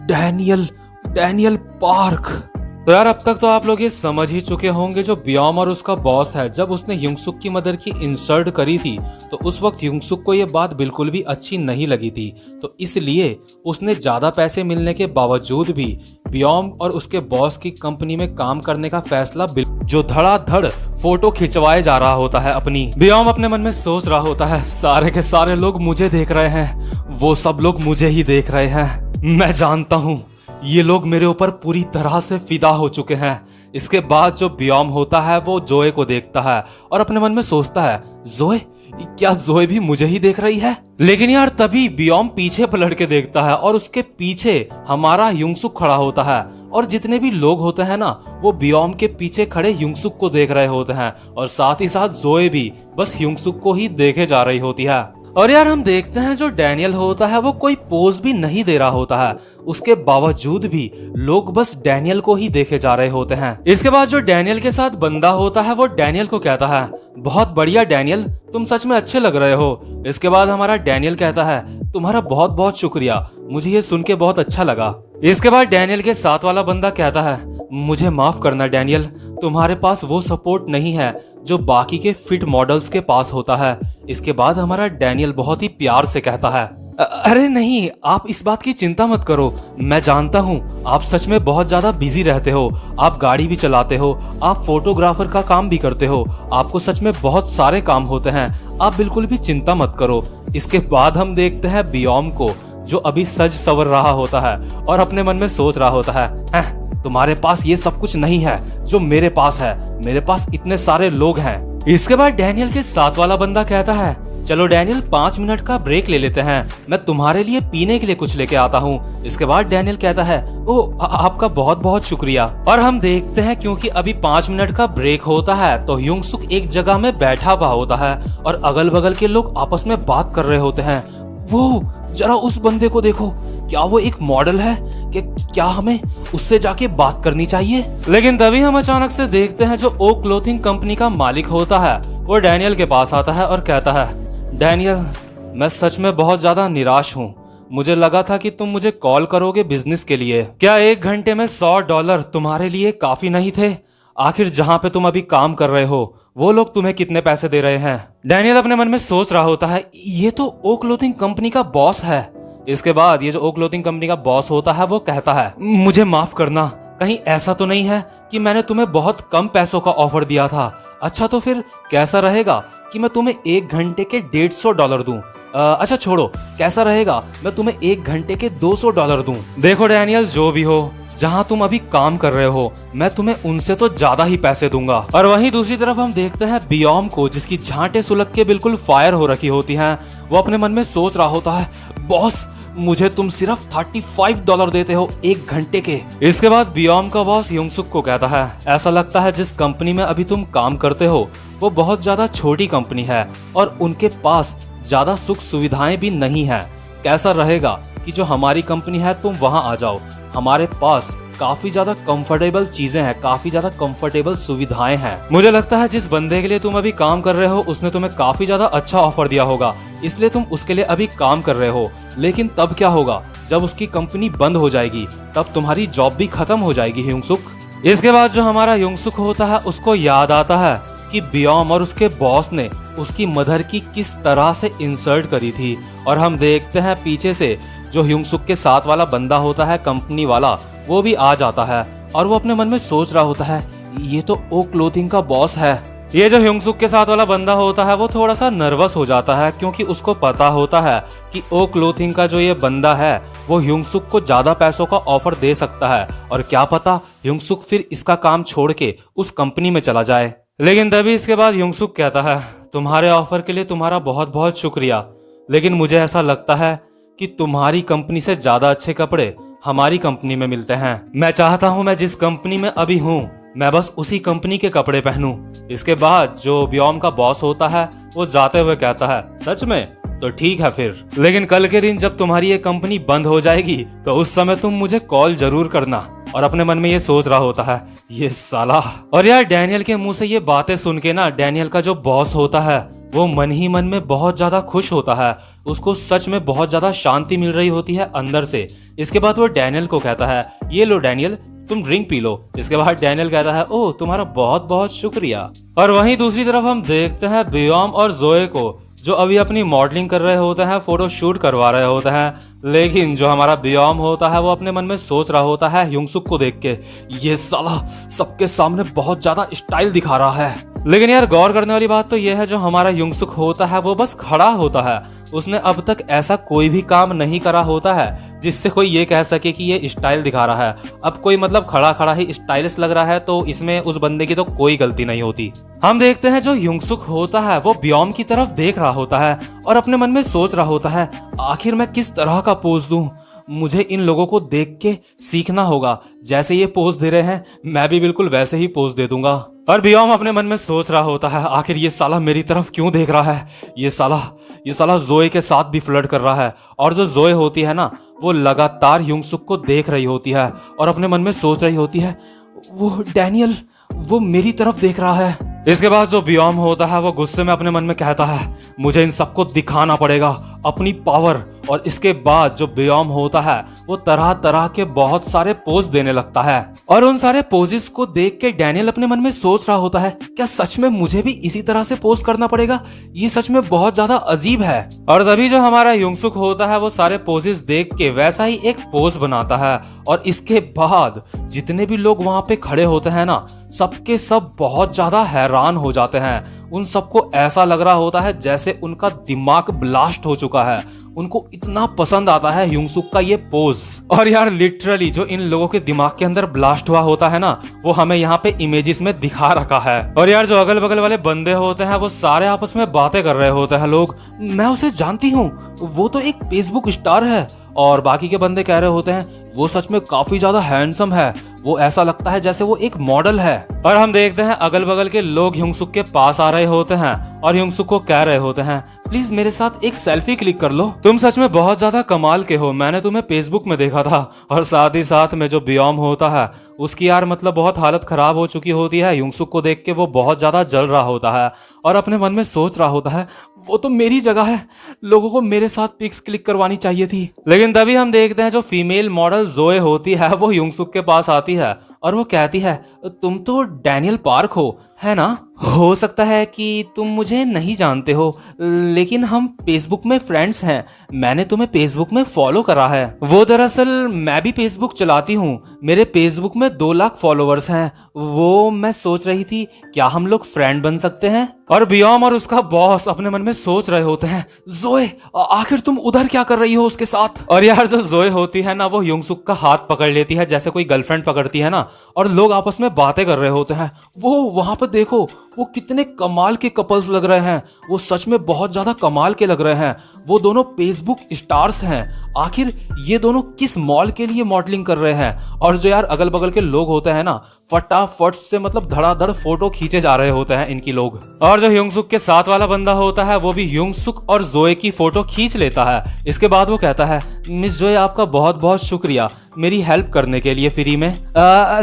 डैनियल पार्क। तो यार अब तक तो आप लोग ये समझ ही चुके होंगे जो बियोम और उसका बॉस है, जब उसने युंगसुक की मदर की इंसल्ट करी थी तो उस वक्त युंगसुक को ये बात बिल्कुल भी अच्छी नहीं लगी थी। तो इसलिए उसने ज्यादा पैसे मिलने के बावजूद भी बियोम और उसके बॉस की कंपनी में काम करने का फैसला जो धड़ाधड़ फोटो खिंचवाए जा रहा होता है अपनी। बियोम अपने मन में सोच रहा होता है, सारे के सारे लोग मुझे देख रहे हैं, वो सब लोग मुझे ही देख रहे हैं। मैं जानता हूँ ये लोग मेरे ऊपर पूरी तरह से फिदा हो चुके हैं। इसके बाद जो बियोम होता है वो जोए को देखता है और अपने मन में सोचता है, जोए, क्या जोए भी मुझे ही देख रही है? लेकिन यार तभी बियोम पीछे पलट के देखता है और उसके पीछे हमारा युंगसुक खड़ा होता है। और जितने भी लोग होते हैं ना वो बियोम के पीछे खड़े युंगसुक को देख रहे होते हैं और साथ ही साथ जोए भी बस युंगसुक को ही देखे जा रही होती है। और यार हम देखते हैं जो डैनियल होता है वो कोई पोज भी नहीं दे रहा होता है, उसके बावजूद भी लोग बस डैनियल को ही देखे जा रहे होते हैं। इसके बाद जो डैनियल के साथ बंदा होता है वो डैनियल को कहता है, बहुत बढ़िया डैनियल, तुम सच में अच्छे लग रहे हो। इसके बाद हमारा डैनियल कहता है, तुम्हारा बहुत बहुत शुक्रिया, मुझे ये सुन के बहुत अच्छा लगा। इसके बाद डैनियल के साथ वाला बंदा कहता है, मुझे माफ करना डैनियल, तुम्हारे पास वो सपोर्ट नहीं है जो बाकी के फिट मॉडल्स के पास होता है। इसके बाद हमारा डैनियल बहुत ही प्यार से कहता है, अरे नहीं, आप इस बात की चिंता मत करो, मैं जानता हूँ आप सच में बहुत ज्यादा बिजी रहते हो, आप गाड़ी भी चलाते हो, आप फोटोग्राफर का काम भी करते हो, आपको सच में बहुत सारे काम होते हैं, आप बिल्कुल भी चिंता मत करो। इसके बाद हम देखते हैं बियोम को जो अभी सज सवर रहा होता है और अपने मन में सोच रहा होता है, तुम्हारे पास ये सब कुछ नहीं है जो मेरे पास है, मेरे पास इतने सारे लोग हैं। इसके बाद डैनियल के साथ वाला बंदा कहता है, चलो डैनियल 5 मिनट का ब्रेक ले लेते हैं, मैं तुम्हारे लिए पीने के लिए कुछ लेके आता हूँ। इसके बाद डैनियल कहता है, ओह आपका बहुत बहुत शुक्रिया। और हम देखते हैं क्योंकि अभी 5 मिनट का ब्रेक होता है तो युंगसुक एक जगह में बैठा हुआ होता है और अगल बगल के लोग आपस में बात कर रहे होते हैं। वो जरा उस बंदे को देखो, क्या वो एक मॉडल है? क्या हमें उससे जाके बात करनी चाहिए? लेकिन तभी हम अचानक से देखते हैं जो ओ क्लोथिंग कंपनी का मालिक होता है वो डैनियल के पास आता है और कहता है, डैनियल, मैं सच में बहुत ज्यादा निराश हूँ, मुझे लगा था कि तुम मुझे कॉल करोगे बिजनेस के लिए। क्या 1 घंटे में $100 तुम्हारे लिए काफी नहीं थे? आखिर जहाँ पे तुम अभी काम कर रहे हो वो लोग तुम्हें कितने पैसे दे रहे हैं? डैनियल अपने मन में सोच रहा होता है, ये तो ओ क्लोथिंग कंपनी का बॉस है। इसके बाद ये जो ओ क्लोथिंग कंपनी का बॉस होता है वो कहता है, मुझे माफ करना, कहीं ऐसा तो नहीं है कि मैंने तुम्हें बहुत कम पैसों का ऑफर दिया था? अच्छा तो फिर कैसा रहेगा कि मैं तुम्हें 1 घंटे के $150 दूं? अच्छा छोड़ो, कैसा रहेगा मैं तुम्हें 1 घंटे के $200 दूं? देखो डैनियल, जो भी हो, जहां तुम अभी काम कर रहे हो मैं तुम्हें उनसे तो ज्यादा ही पैसे दूंगा। और वहीं दूसरी तरफ हम देखते हैं बियॉम को, जिसकी झांटे सुलग के बिल्कुल फायर हो रखी होती हैं। वो अपने मन में सोच रहा होता है, बॉस मुझे तुम सिर्फ $35 देते हो 1 घंटे के। इसके बाद बियॉम का बॉस युंगसुक को कहता है, ऐसा लगता है जिस कंपनी में अभी तुम काम करते हो वो बहुत ज्यादा छोटी कंपनी है और उनके पास ज्यादा सुख सुविधाएं भी नहीं है। कैसा रहेगा कि जो हमारी कंपनी है तुम वहां आ जाओ, हमारे पास काफी ज्यादा कंफर्टेबल चीजें हैं, काफी ज्यादा कंफर्टेबल सुविधाएं हैं। मुझे लगता है जिस बंदे के लिए तुम अभी काम कर रहे हो उसने तुम्हें काफी ज्यादा अच्छा ऑफर दिया होगा, इसलिए तुम उसके लिए अभी काम कर रहे हो। लेकिन तब क्या होगा जब उसकी कंपनी बंद हो जाएगी, तब तुम्हारी जॉब भी खत्म हो जाएगी युंगसुक। इसके बाद जो हमारा युंगसुक होता है उसको याद आता है कि बियॉम और उसके बॉस ने उसकी मदर की किस तरह से इंसल्ट करी थी। और हम देखते हैं पीछे से जो युंगसुक के साथ वाला बंदा होता है, कंपनी वाला, वो भी आ जाता है और वो अपने मन में सोच रहा होता है, ये तो ओ क्लोथिंग का बॉस है। ये जो युंगसुक के साथ वाला बंदा होता है वो थोड़ा सा नर्वस हो जाता है, क्योंकि उसको पता होता है कि ओ क्लोथिंग का जो ये बंदा है वो युंगसुक को ज्यादा पैसों का ऑफर दे सकता है, और क्या पता युंगसुक फिर इसका काम छोड़ के उस कंपनी में चला जाए। लेकिन तभी इसके बाद युंगसुक कहता है, तुम्हारे ऑफर के लिए तुम्हारा बहुत बहुत शुक्रिया, लेकिन मुझे ऐसा लगता है कि तुम्हारी कंपनी से ज्यादा अच्छे कपड़े हमारी कंपनी में मिलते हैं। मैं चाहता हूं मैं जिस कंपनी में अभी हूं मैं बस उसी कंपनी के कपड़े पहनूं। इसके बाद जो बियॉम का बॉस होता है वो जाते हुए कहता है, सच में? तो ठीक है फिर, लेकिन कल के दिन जब तुम्हारी ये कंपनी बंद हो जाएगी तो उस समय तुम मुझे कॉल जरूर करना। और अपने मन में ये सोच रहा होता है, ये साला। और यार डैनियल के मुंह से ये बातें सुन के ना, डैनियल का जो बॉस होता है वो मन ही मन में बहुत ज्यादा खुश होता है। उसको सच में बहुत ज्यादा शांति मिल रही होती है अंदर से। इसके बाद वो डैनियल को कहता है, ये लो डैनियल, तुम ड्रिंक पी लो। इसके बाद डैनियल कहता है, ओह तुम्हारा बहुत बहुत शुक्रिया। और वहीं दूसरी तरफ हम देखते हैं बियॉम और जोए को, जो अभी अपनी मॉडलिंग कर रहे होते हैं, फोटो शूट करवा रहे होते हैं। लेकिन जो हमारा बियॉम होता है वो अपने मन में सोच रहा होता है युंगसुक को देख के, ये साला सबके सामने बहुत ज्यादा स्टाइल दिखा रहा है। लेकिन यार गौर करने वाली बात तो यह है, जो हमारा युंगसुक होता है वो बस खड़ा होता है। उसने अब तक ऐसा कोई भी काम नहीं करा होता है जिससे कोई ये कह सके कि ये स्टाइल दिखा रहा है। अब कोई मतलब खड़ा खड़ा ही स्टाइलिश लग रहा है तो इसमें उस बंदे की तो कोई गलती नहीं होती। हम देखते हैं जो युंगसुक होता है वो बियॉम की तरफ देख रहा होता है और अपने मन में सोच रहा होता है, आखिर मैं किस तरह का पोज दूं? मुझे इन लोगों को देख के सीखना होगा, जैसे ये पोज दे रहे हैं मैं भी बिल्कुल वैसे ही पोज दे दूंगा। और बियॉम अपने मन में सोच रहा होता है, आखिर ये साला मेरी तरफ क्यों देख रहा है? ये साला जोए के साथ भी फ्लर्ट कर रहा है। और जो जोए होती है ना, वो लगातार युंगसुक को देख रही होती है और अपने मन में सोच रही होती है, वो डैनियल वो मेरी तरफ देख रहा है। इसके बाद जो बियॉम होता है वो गुस्से में अपने मन में कहता है, मुझे इन सबको दिखाना पड़ेगा अपनी पावर। और इसके बाद जो बियॉम होता है वो तरह तरह के बहुत सारे पोज देने लगता है। और उन सारे पोजेस को देख के डैनियल अपने मन में सोच रहा होता है, क्या सच में मुझे भी इसी तरह से पोज करना पड़ेगा? ये सच में बहुत ज्यादा अजीब है। और तभी जो हमारा युंगसुक होता है वो सारे पोजेस देख के वैसा ही एक पोज बनाता है। और इसके बाद जितने भी लोग वहां पे खड़े होते हैं ना, सबके सब बहुत ज्यादा हैरान हो जाते हैं। उन सबको ऐसा लग रहा होता है जैसे उनका दिमाग ब्लास्ट हो चुका है। उनको इतना पसंद आता है युंगसुक का ये पोज। और यार लिटरली जो इन लोगों के दिमाग के अंदर ब्लास्ट हुआ होता है ना, वो हमें यहाँ पे इमेजेस में दिखा रखा है। और यार जो अगल बगल वाले बंदे होते हैं वो सारे आपस में बातें कर रहे होते हैं। लोग, मैं उसे जानती हूँ, वो तो एक फेसबुक स्टार है। और बाकी के बंदे कह रहे होते हैं, वो सच में काफी ज्यादा हैंडसम है, वो ऐसा लगता है जैसे वो एक मॉडल है। और हम देखते हैं अगल बगल के लोग युंगसुक के पास आ रहे होते हैं और युंगसुक को कह रहे होते हैं, प्लीज मेरे साथ एक सेल्फी क्लिक कर लो, तुम सच में बहुत ज्यादा कमाल के हो, मैंने तुम्हें फेसबुक में देखा था। और साथ ही साथ में जो बियॉम होता है उसकी यार मतलब बहुत हालत खराब हो चुकी होती है। युंगसुक को देख के वो बहुत ज्यादा जल रहा होता है और अपने मन में सोच रहा होता है, वो तो मेरी जगह है, लोगों को मेरे साथ पिक्स क्लिक करवानी चाहिए थी। लेकिन तभी हम देखते हैं जो फीमेल मॉडल जोए होती है वो युंगसुक के पास आती है और वो कहती है तुम तो डैनियल पार्क हो, है ना? हो सकता है कि तुम मुझे नहीं जानते हो, लेकिन हम फेसबुक में फ्रेंड्स हैं। मैंने तुम्हें फेसबुक में फॉलो करा है। वो दरअसल मैं भी फेसबुक चलाती हूँ, मेरे फेसबुक में 2 लाख फॉलोअर्स हैं। वो मैं सोच रही थी क्या हम लोग फ्रेंड बन सकते हैं? और बियोम और उसका बॉस अपने मन में सोच रहे होते हैं, जोए आखिर तुम उधर क्या कर रही हो उसके साथ? और यार जो जोए होती है ना, वो युंगसुक का हाथ पकड़ लेती है जैसे कोई गर्लफ्रेंड पकड़ती है ना, और लोग आपस में बातें कर रहे होते हैं। वो वहां पर देखो, वो कितने कमाल के कपल्स लग रहे हैं। वो सच में बहुत ज्यादा कमाल के लग रहे हैं। वो दोनों फेसबुक स्टार्स हैं। आखिर ये दोनों किस मॉल के लिए मॉडलिंग कर रहे हैं? और जो यार अगल बगल के लोग होते हैं ना, फटाफट से मतलब धड़ाधड़ फोटो खींचे जा रहे होते हैं इनकी लोग। और जो युंगसुक के साथ वाला बंदा होता है वो भी युंगसुक और जोए की फोटो खींच लेता है। इसके बाद वो कहता है, मिस जोए आपका बहुत बहुत शुक्रिया मेरी हेल्प करने के लिए फ्री में।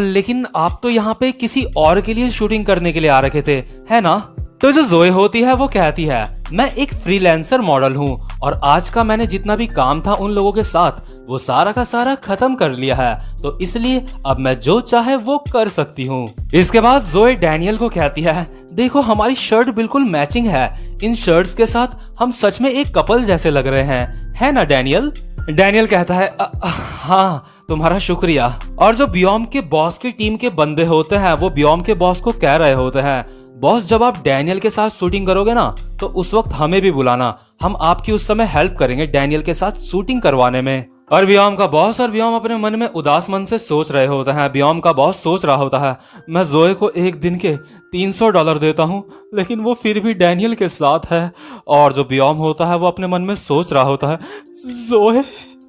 लेकिन आप तो यहाँ पे किसी और के लिए शूटिंग करने के लिए आ रखे थे, है ना? तो जो जोए होती है वो कहती है, मैं एक फ्रीलांसर मॉडल हूँ और आज का मैंने जितना भी काम था उन लोगों के साथ वो सारा का सारा खत्म कर लिया है, तो इसलिए अब मैं जो चाहे वो कर सकती हूँ। इसके बाद जोए डैनियल को कहती है, देखो हमारी शर्ट बिल्कुल मैचिंग है। इन शर्ट्स के साथ हम सच में एक कपल जैसे लग रहे हैं, है ना डैनियल? डैनियल कहता है, हाँ तुम्हारा शुक्रिया। और जो बियोम के बॉस की टीम के बंदे होते हैं वो बियोम के बॉस को कह रहे होते हैं, बॉस जब आप डैनियल के साथ शूटिंग करोगे ना तो उस वक्त हमें भी बुलाना, हम आपकी उस समय हेल्प करेंगे डैनियल के साथ शूटिंग करवाने में। और बियोम का बॉस और बियोम अपने मन में उदास मन से सोच रहे होते हैं। बियोम का बॉस सोच रहा होता है, मैं जोए को एक दिन के $300 देता हूँ लेकिन वो फिर भी डैनियल के साथ है। और जो बियोम होता है वो अपने मन में सोच रहा होता है, जोए।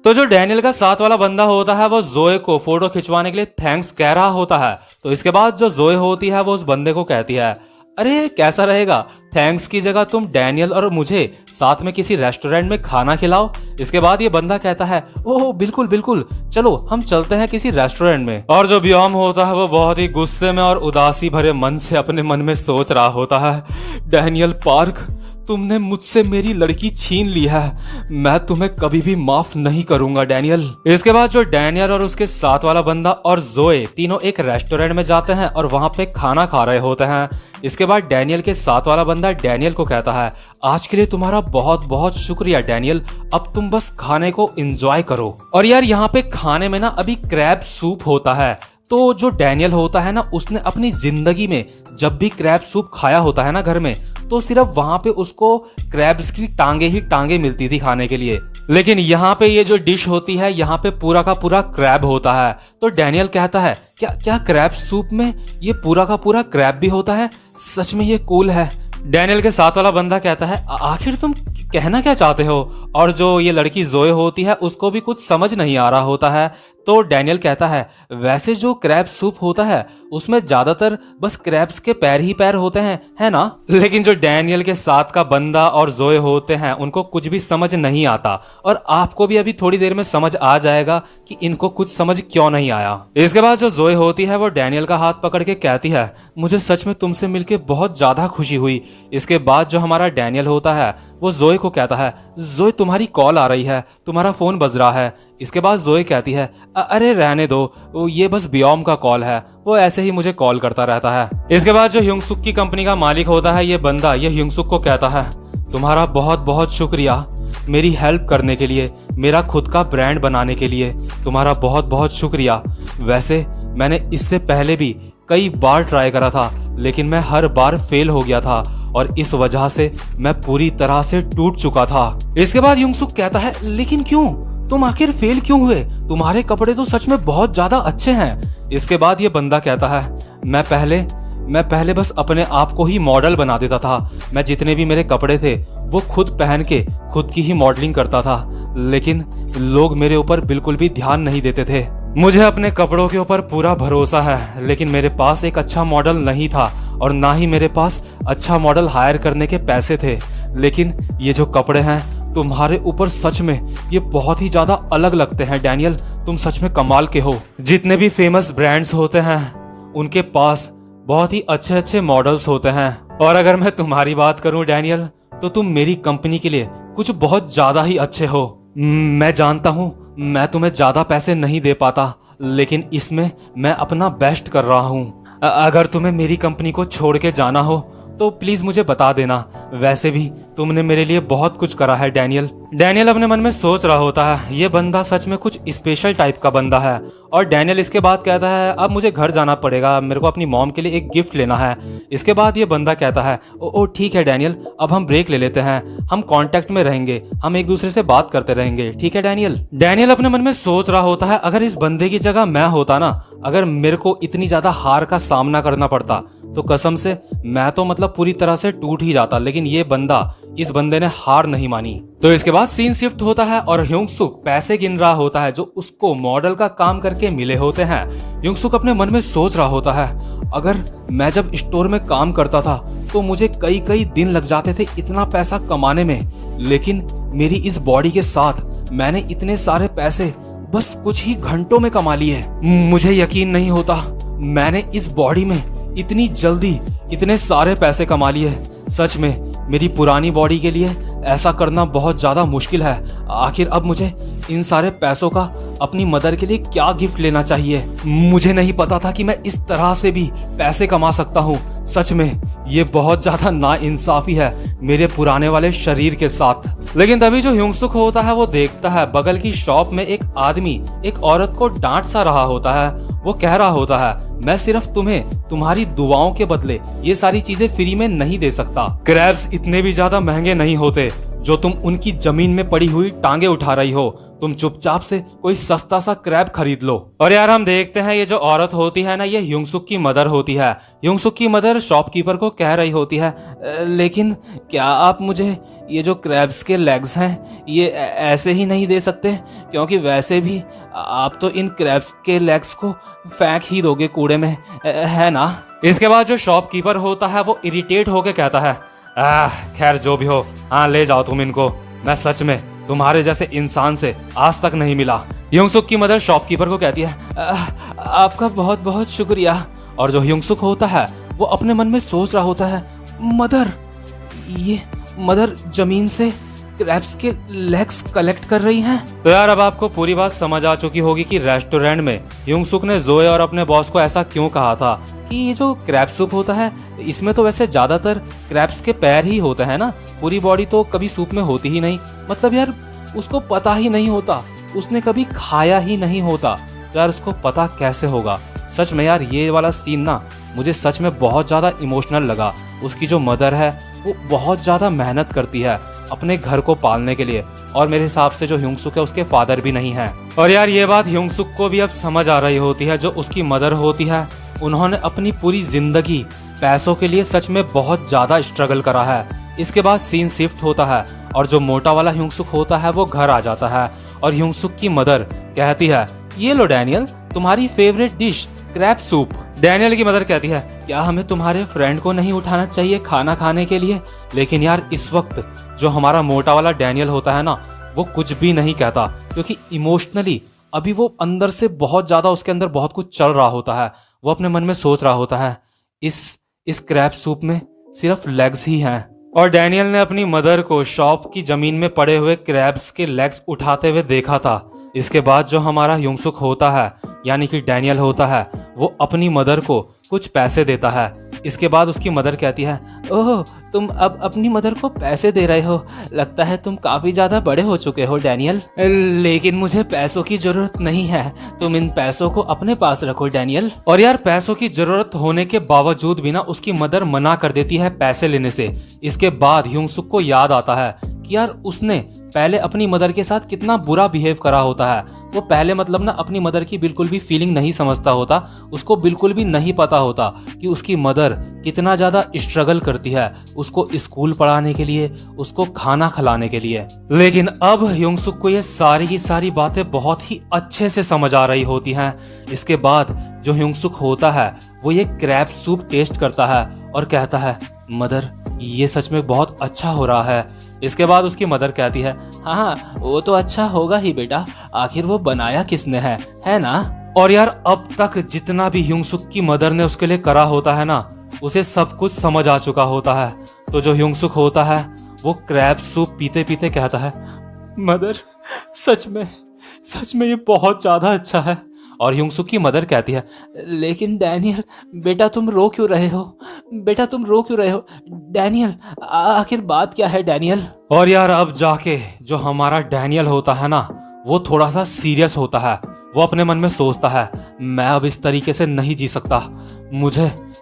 तो जो डैनियल का साथ वाला बंदा होता है वो जोए को फोटो खिंचवाने के लिए थैंक्स कह रहा होता है। तो इसके बाद जो जोए होती है वो उस बंदे को कहती है, अरे कैसा रहेगा थैंक्स की जगह तुम डैनियल और मुझे साथ में किसी रेस्टोरेंट में खाना खिलाओ। इसके बाद ये बंदा कहता है, ओह बिल्कुल बिल्कुल, चलो हम चलते हैं किसी रेस्टोरेंट में। और जो बियोम होता है वो बहुत ही गुस्से में और उदासी भरे मन से अपने मन में सोच रहा होता है, डैनियल पार्क तुमने मुझसे मेरी लड़की छीन ली है, मैं तुम्हें कभी भी माफ नहीं करूंगा डैनियल। इसके बाद जो डैनियल और उसके साथ वाला बंदा और जोए तीनों एक रेस्टोरेंट में जाते हैं और वहां पे खाना खा रहे होते हैं। इसके बाद डैनियल के साथ वाला बंदा डैनियल को कहता है, आज के लिए तुम्हारा बहुत बहुत शुक्रिया डैनियल, अब तुम बस खाने को एंजॉय करो। और यार यहाँ पे खाने में ना अभी क्रैब सूप होता है। तो जो डैनियल होता है ना, उसने अपनी जिंदगी में जब भी क्रैब सूप खाया होता है ना घर में, तो सिर्फ वहां पे उसको क्रैब्स की टांगे ही टांगे मिलती थी खाने के लिए। लेकिन यहाँ पे ये जो डिश होती है यहाँ पे पूरा का पूरा क्रैब होता है। तो डैनियल कहता है, क्या क्या क्रैब सूप में ये पूरा का पूरा क्रैब भी होता है? सच में ये कूल है। डैनियल के साथ वाला बंदा कहता है, आखिर तुम कहना क्या चाहते हो? और जो ये लड़की जोए होती है उसको भी कुछ समझ नहीं आ रहा होता है। तो डैनियल कहता है, वैसे जो क्रैब सूप होता है उसमें ज्यादातर बस क्रैब्स के पैर ही पैर होते हैं, है ना? लेकिन जो डैनियल के साथ का बंदा और जोए होते हैं उनको कुछ भी समझ नहीं आता, और आपको भी अभी थोड़ी देर में समझ आ जाएगा कि इनको कुछ समझ क्यों नहीं आया। इसके बाद जो जोए होती है वो डैनियल का हाथ पकड़ के कहती है, मुझे सच में तुमसे मिलके बहुत ज्यादा खुशी हुई। इसके बाद जो हमारा डैनियल होता है वो जोए को कहता है, जोए तुम्हारी कॉल आ रही है, तुम्हारा फोन बज रहा है। इसके बाद जोए कहती है, अरे रहने दो, ये बस बियोम का कॉल है, वो ऐसे ही मुझे कॉल करता रहता है। इसके बाद जो युंगसुक की कंपनी का मालिक होता है ये बंदा, ये युंगसुक को कहता है, तुम्हारा बहुत बहुत शुक्रिया मेरी हेल्प करने के लिए, मेरा खुद का ब्रांड बनाने के लिए तुम्हारा बहुत बहुत शुक्रिया। वैसे मैंने इससे पहले भी कई बार ट्राई करा था लेकिन मैं हर बार फेल हो गया था और इस वजह से मैं पूरी तरह से टूट चुका था। इसके बाद युंगसुक कहता है, लेकिन क्यों? तुम आखिर फेल क्यों हुए? तुम्हारे कपड़े तो सच में बहुत ज्यादा अच्छे हैं। इसके बाद ये बंदा कहता है, मैं पहले बस अपने आप को ही मॉडल बना देता था। मैं जितने भी मेरे कपड़े थे वो खुद पहन के खुद की ही मॉडलिंग करता था, लेकिन लोग मेरे ऊपर बिल्कुल भी ध्यान नहीं देते थे। मुझे अपने कपड़ों के ऊपर पूरा भरोसा है, लेकिन मेरे पास एक अच्छा मॉडल नहीं था और ना ही मेरे पास अच्छा मॉडल हायर करने के पैसे थे। लेकिन ये जो कपड़े हैं तुम्हारे ऊपर सच में ये बहुत ही ज्यादा अलग लगते हैं डैनियल, तुम सच में कमाल के हो। जितने भी फेमस ब्रांड्स होते हैं उनके पास बहुत ही अच्छे अच्छे मॉडल्स होते हैं, और अगर मैं तुम्हारी बात करूं डैनियल तो तुम मेरी कंपनी के लिए कुछ बहुत ज्यादा ही अच्छे हो। मैं जानता हूं मैं तुम्हें ज्यादा पैसे नहीं दे पाता, लेकिन इसमें मैं अपना बेस्ट कर रहा हूँ। अगर तुम्हें मेरी कंपनी को छोड़ के जाना हो तो प्लीज मुझे बता देना। वैसे भी तुमने मेरे लिए बहुत कुछ करा है डैनियल। डैनियल अपने मन में सोच रहा होता है ये बंदा सच में कुछ स्पेशल टाइप का बंदा है। और डैनियल इसके बाद कहता है अब मुझे घर जाना पड़ेगा, मेरे को अपनी मॉम के लिए एक गिफ्ट लेना है। इसके बाद ये बंदा कहता है ओ ठीक है डैनियल, अब हम ब्रेक ले लेते हैं, हम कांटेक्ट में रहेंगे, हम एक दूसरे से बात करते रहेंगे, ठीक है डैनियल। डैनियल अपने मन में सोच रहा होता है अगर इस बंदे की जगह मैं होता ना, अगर मेरे को इतनी ज्यादा हार का सामना करना पड़ता तो कसम से मैं तो मतलब पूरी तरह से टूट ही जाता। लेकिन ये बंदा, इस बंदे ने हार नहीं मानी। तो इसके बाद सीन शिफ्ट होता है और ह्योंग-सुक पैसे गिन रहा होता है जो उसको मॉडल का काम करके मिले होते हैं। ह्योंग-सुक अपने मन में सोच रहा होता है अगर मैं जब स्टोर में काम करता था तो मुझे कई कई दिन लग जाते थे इतना पैसा कमाने में, लेकिन मेरी इस बॉडी के साथ मैंने इतने सारे पैसे बस कुछ ही घंटों में कमा लिए। मुझे यकीन नहीं होता मैंने इस बॉडी में इतनी जल्दी इतने सारे पैसे कमा लिए। सच में मेरी पुरानी बॉडी के लिए ऐसा करना बहुत ज्यादा मुश्किल है। आखिर अब मुझे इन सारे पैसों का अपनी मदर के लिए क्या गिफ्ट लेना चाहिए। मुझे नहीं पता था कि मैं इस तरह से भी पैसे कमा सकता हूँ। सच में ये बहुत ज्यादा नाइंसाफी है मेरे पुराने वाले शरीर के साथ। लेकिन तभी जो ह्योंग-सुक होता है वो देखता है बगल की शॉप में एक आदमी एक औरत को डांट सा रहा होता है। वो कह रहा होता है मैं सिर्फ तुम्हें तुम्हारी दुआओं के बदले ये सारी चीजें फ्री में नहीं दे सकता। क्रैब्स इतने भी ज्यादा महंगे नहीं होते जो तुम उनकी जमीन में पड़ी हुई टांगे उठा रही हो। तुम चुपचाप से कोई सस्ता सा क्रैब खरीद लो। और यार हम देखते हैं ये जो औरत होती है ना, ये ह्योंग-सुक की मदर होती है। ह्योंग-सुक की मदर शॉपकीपर को कह रही होती है लेकिन क्या आप मुझे ये जो क्रैब्स के लेग्स हैं ये ऐसे ही नहीं दे सकते, क्योंकि वैसे भी आप तो इन क्रैब्स के लेग्स को फेंक ही दोगे कूड़े में, है ना। इसके बाद जो शॉपकीपर होता है वो इरिटेट होके कहता है खैर जो भी हो, हाँ ले जाओ तुम इनको, मैं सच में तुम्हारे जैसे इंसान से आज तक नहीं मिला। ह्योंग-सुक की मदर शॉपकीपर को कहती है आपका बहुत बहुत शुक्रिया। और जो ह्योंग-सुक होता है वो अपने मन में सोच रहा होता है मदर, ये मदर जमीन से क्रैब्स के लेग्स कलेक्ट कर रही हैं। तो यार अब आपको पूरी बात समझ आ चुकी होगी कि रेस्टोरेंट में ह्योंग-सुक ने जोए और अपने बॉस को ऐसा क्यों कहा था कि ये जो क्रैब सूप होता है इसमें तो वैसे ज्यादातर क्रैब्स के पैर ही होते हैं ना, पूरी बॉडी तो कभी सूप में होती ही नहीं। मतलब यार उसको पता ही नहीं होता, उसने कभी खाया ही नहीं होता, तो यार उसको पता कैसे होगा। सच में यार ये वाला सीन ना मुझे सच में बहुत ज़्यादा इमोशनल लगा। उसकी जो मदर है वो बहुत ज़्यादा मेहनत करती है अपने घर को पालने के लिए, और मेरे हिसाब से जो ह्योंग-सुक है उसके फादर भी नहीं है। और यार ये बात ह्योंग-सुक को भी अब समझ आ रही होती है। जो उसकी मदर होती है उन्होंने अपनी पूरी जिंदगी पैसों के लिए सच में बहुत ज़्यादा स्ट्रगल करा है। इसके बाद सीन शिफ्ट होता है और जो मोटा वाला ह्योंग-सुक होता है वो घर आ जाता है और ह्योंग-सुक की मदर कहती है ये लो डैनियल तुम्हारी favourite dish crab soup. Daniel की मदर कहती है क्या हमें तुम्हारे फ्रेंड को नहीं उठाना चाहिए खाना खाने के लिए। लेकिन यार इस वक्त जो हमारा मोटा वाला डैनियल होता है ना वो कुछ भी नहीं कहता, क्योंकि इमोशनली अभी वो अंदर से बहुत ज्यादा उसके अंदर बहुत कुछ चल रहा होता है। वो अपने मन में सोच रहा होता है इस क्रैब सूप में सिर्फ लेग्स ही हैं। और डैनियल ने अपनी मदर को शॉप की जमीन में पड़े हुए क्रैब्स के लेग्स उठाते हुए देखा था। इसके बाद जो हमारा ह्योंग-सुक होता है यानी कि डैनियल होता है वो अपनी मदर को कुछ पैसे देता है। इसके बाद उसकी मदर कहती है ओह तुम अब अपनी मदर को पैसे दे रहे हो, लगता है तुम काफी ज्यादा बड़े हो चुके हो डैनियल। लेकिन मुझे पैसों की जरूरत नहीं है, तुम इन पैसों को अपने पास रखो डैनियल। और यार पैसों की जरूरत होने के बावजूद भी ना उसकी मदर मना कर देती है पैसे लेने से। इसके बाद ह्योंग-सुक को याद आता है कि यार उसने पहले अपनी मदर के साथ कितना बुरा बिहेव करा होता है। वो पहले मतलब ना अपनी मदर की बिल्कुल भी फीलिंग नहीं समझता होता, उसको बिल्कुल भी नहीं पता होता कि उसकी मदर कितना ज्यादा स्ट्रगल करती है उसको स्कूल पढ़ाने के लिए, उसको खाना खिलाने के लिए। लेकिन अब ह्योंग-सुक को ये सारी की सारी बातें बहुत ही अच्छे से समझ आ रही होती हैं। इसके बाद जो ह्योंग-सुक होता है वो ये क्रैब सूप टेस्ट करता है और कहता है मदर ये सच में बहुत अच्छा हो रहा है। इसके बाद उसकी मदर कहती है हाँ वो तो अच्छा होगा ही बेटा, आखिर वो बनाया किसने है ना। और यार अब तक जितना भी ह्योंग-सुक की मदर ने उसके लिए करा होता है ना उसे सब कुछ समझ आ चुका होता है। तो जो ह्योंग-सुक होता है वो क्रैब सूप पीते पीते कहता है मदर सच में ये बहुत ज्यादा अच्छा है, और ह्योंग-सुक की मदर कहती है, लेकिन डैनियल बेटा तुम रो क्यों रहे हो, बेटा तुम रो क्यों रहे हो डैनियल, आखिर बात क्या है डैनियल। और यार अब जाके जो हमारा डैनियल होता है ना वो थोड़ा सा सीरियस होता है। वो अपने मन में सोचता है मैं अब इस तरीके से नहीं जी सकता,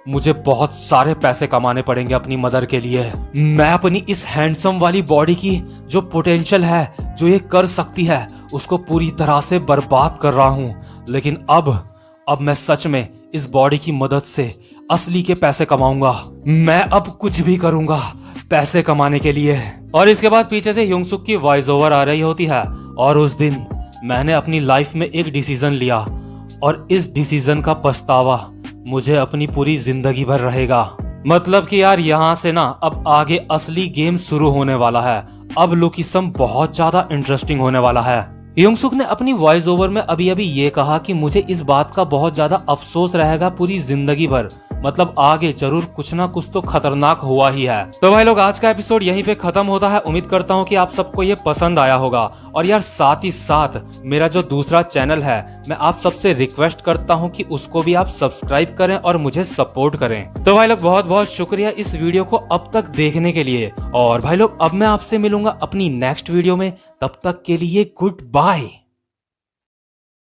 मुझे बहुत सारे पैसे कमाने पड़ेंगे अपनी मदर के लिए। मैं अपनी इस हैंडसम वाली बॉडी की जो पोटेंशियल है, जो ये कर सकती है, उसको पूरी तरह से बर्बाद कर रहा हूं। लेकिन अब मैं सच में इस बॉडी की मदद से असली के पैसे कमाऊंगा। मैं अब कुछ भी करूंगा पैसे कमाने के लिए। और इसके बाद पीछे से ह्योंग-सुक की वॉइस ओवर आ रही होती है, और उस दिन मैंने अपनी लाइफ में एक डिसीजन लिया और इस डिसीजन का पछतावा मुझे अपनी पूरी जिंदगी भर रहेगा। मतलब कि यार यहाँ से ना अब आगे असली गेम शुरू होने वाला है। अब लुकी सम बहुत ज्यादा इंटरेस्टिंग होने वाला है। ह्योंग-सुक ने अपनी वॉइस ओवर में अभी ये कहा कि मुझे इस बात का बहुत ज्यादा अफसोस रहेगा पूरी जिंदगी भर, मतलब आगे जरूर कुछ ना कुछ तो खतरनाक हुआ ही है। तो भाई लोग आज का एपिसोड यहीं पे खत्म होता है। उम्मीद करता हूँ कि आप सबको ये पसंद आया होगा। और यार साथ ही साथ मेरा जो दूसरा चैनल है मैं आप सबसे रिक्वेस्ट करता हूँ कि उसको भी आप सब्सक्राइब करें और मुझे सपोर्ट करें। तो भाई लोग बहुत बहुत शुक्रिया इस वीडियो को अब तक देखने के लिए। और भाई लोग अब मैं आपसे मिलूंगा अपनी नेक्स्ट वीडियो में, तब तक के लिए गुड बाय।